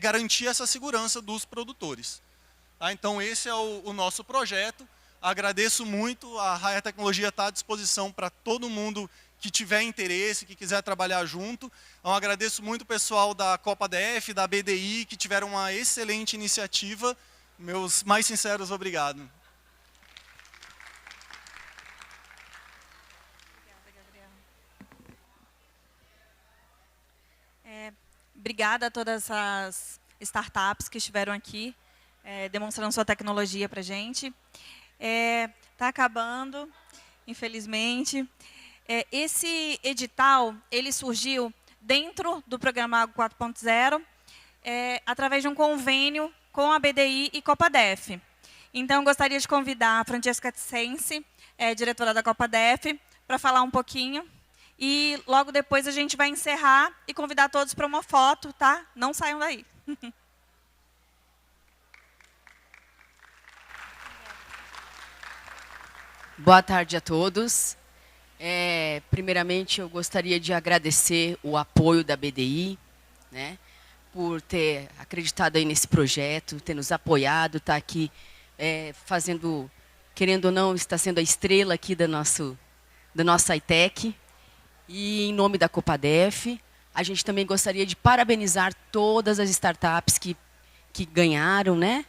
garantir essa segurança dos produtores. Então, esse é o nosso projeto. Agradeço muito, a Raia Tecnologia está à disposição para todo mundo que tiver interesse, que quiser trabalhar junto. Então, agradeço muito o pessoal da Copa DF, da BDI, que tiveram uma excelente iniciativa. Meus mais sinceros obrigado. Obrigada a todas as startups que estiveram aqui, demonstrando sua tecnologia para a gente. Está acabando, infelizmente. Esse edital, ele surgiu dentro do programa Água 4.0, através de um convênio com a BDI e Copa DF. Então, gostaria de convidar a Francesca Tissense, diretora da Copa DF, para falar um pouquinho. E logo depois a gente vai encerrar e convidar todos para uma foto, tá? Não saiam daí. Boa tarde a todos. Primeiramente, eu gostaria de agradecer o apoio da BDI, né, por ter acreditado aí nesse projeto, ter nos apoiado, estar aqui fazendo, querendo ou não, está sendo a estrela aqui da nossa ITEC. E em nome da Copa DF, a gente também gostaria de parabenizar todas as startups que ganharam, né?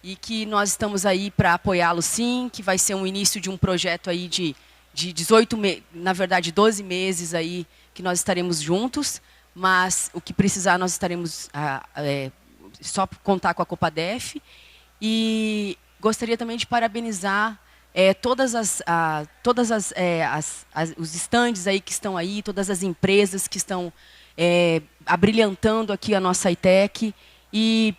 E que nós estamos aí para apoiá-los, sim, que vai ser um início de um projeto aí de 12 meses aí que nós estaremos juntos, mas o que precisar nós estaremos só contar com a Copa DF. E gostaria também de parabenizar os estandes aí que estão aí, todas as empresas que estão abrilhantando aqui a nossa ITEC, e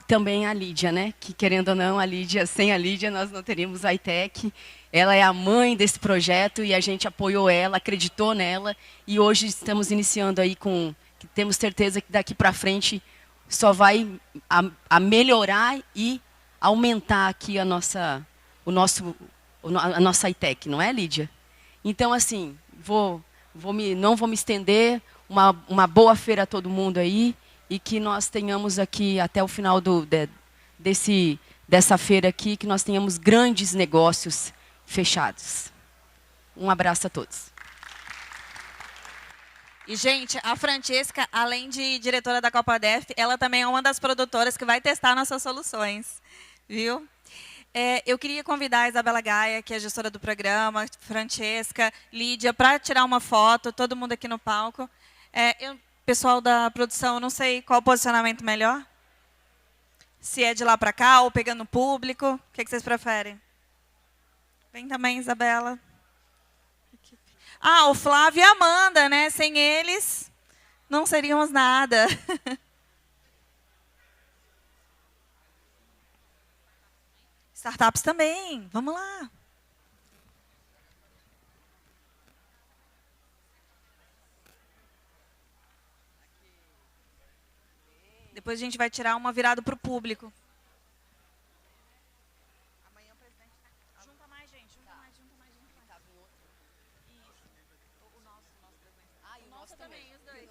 também a Lídia, né? Que, querendo ou não, sem a Lídia nós não teríamos a ITEC. Ela é a mãe desse projeto e a gente apoiou ela, acreditou nela, e hoje estamos iniciando aí que temos certeza que daqui para frente só vai a melhorar e aumentar aqui a nossa ITEC, não é, Lídia? Então, assim, não vou me estender. Uma boa feira a todo mundo aí, e que nós tenhamos aqui, até o final dessa feira aqui, que nós tenhamos grandes negócios fechados. Um abraço a todos. E, gente, a Francesca, além de diretora da Copa DF, ela também é uma das produtoras que vai testar nossas soluções, viu? Eu queria convidar a Isabela Gaia, que é a gestora do programa, Francesca, Lídia, para tirar uma foto, todo mundo aqui no palco. Pessoal da produção, não sei qual o posicionamento melhor. Se é de lá para cá ou pegando o público. O que vocês preferem? Vem também, Isabela. O Flávio e a Amanda, né? Sem eles, não seríamos nada. Startups também, vamos lá. Depois a gente vai tirar uma virada para o público. Amanhã o presidente Junta mais, gente. Junta mais. Isso. O nosso também, os dois.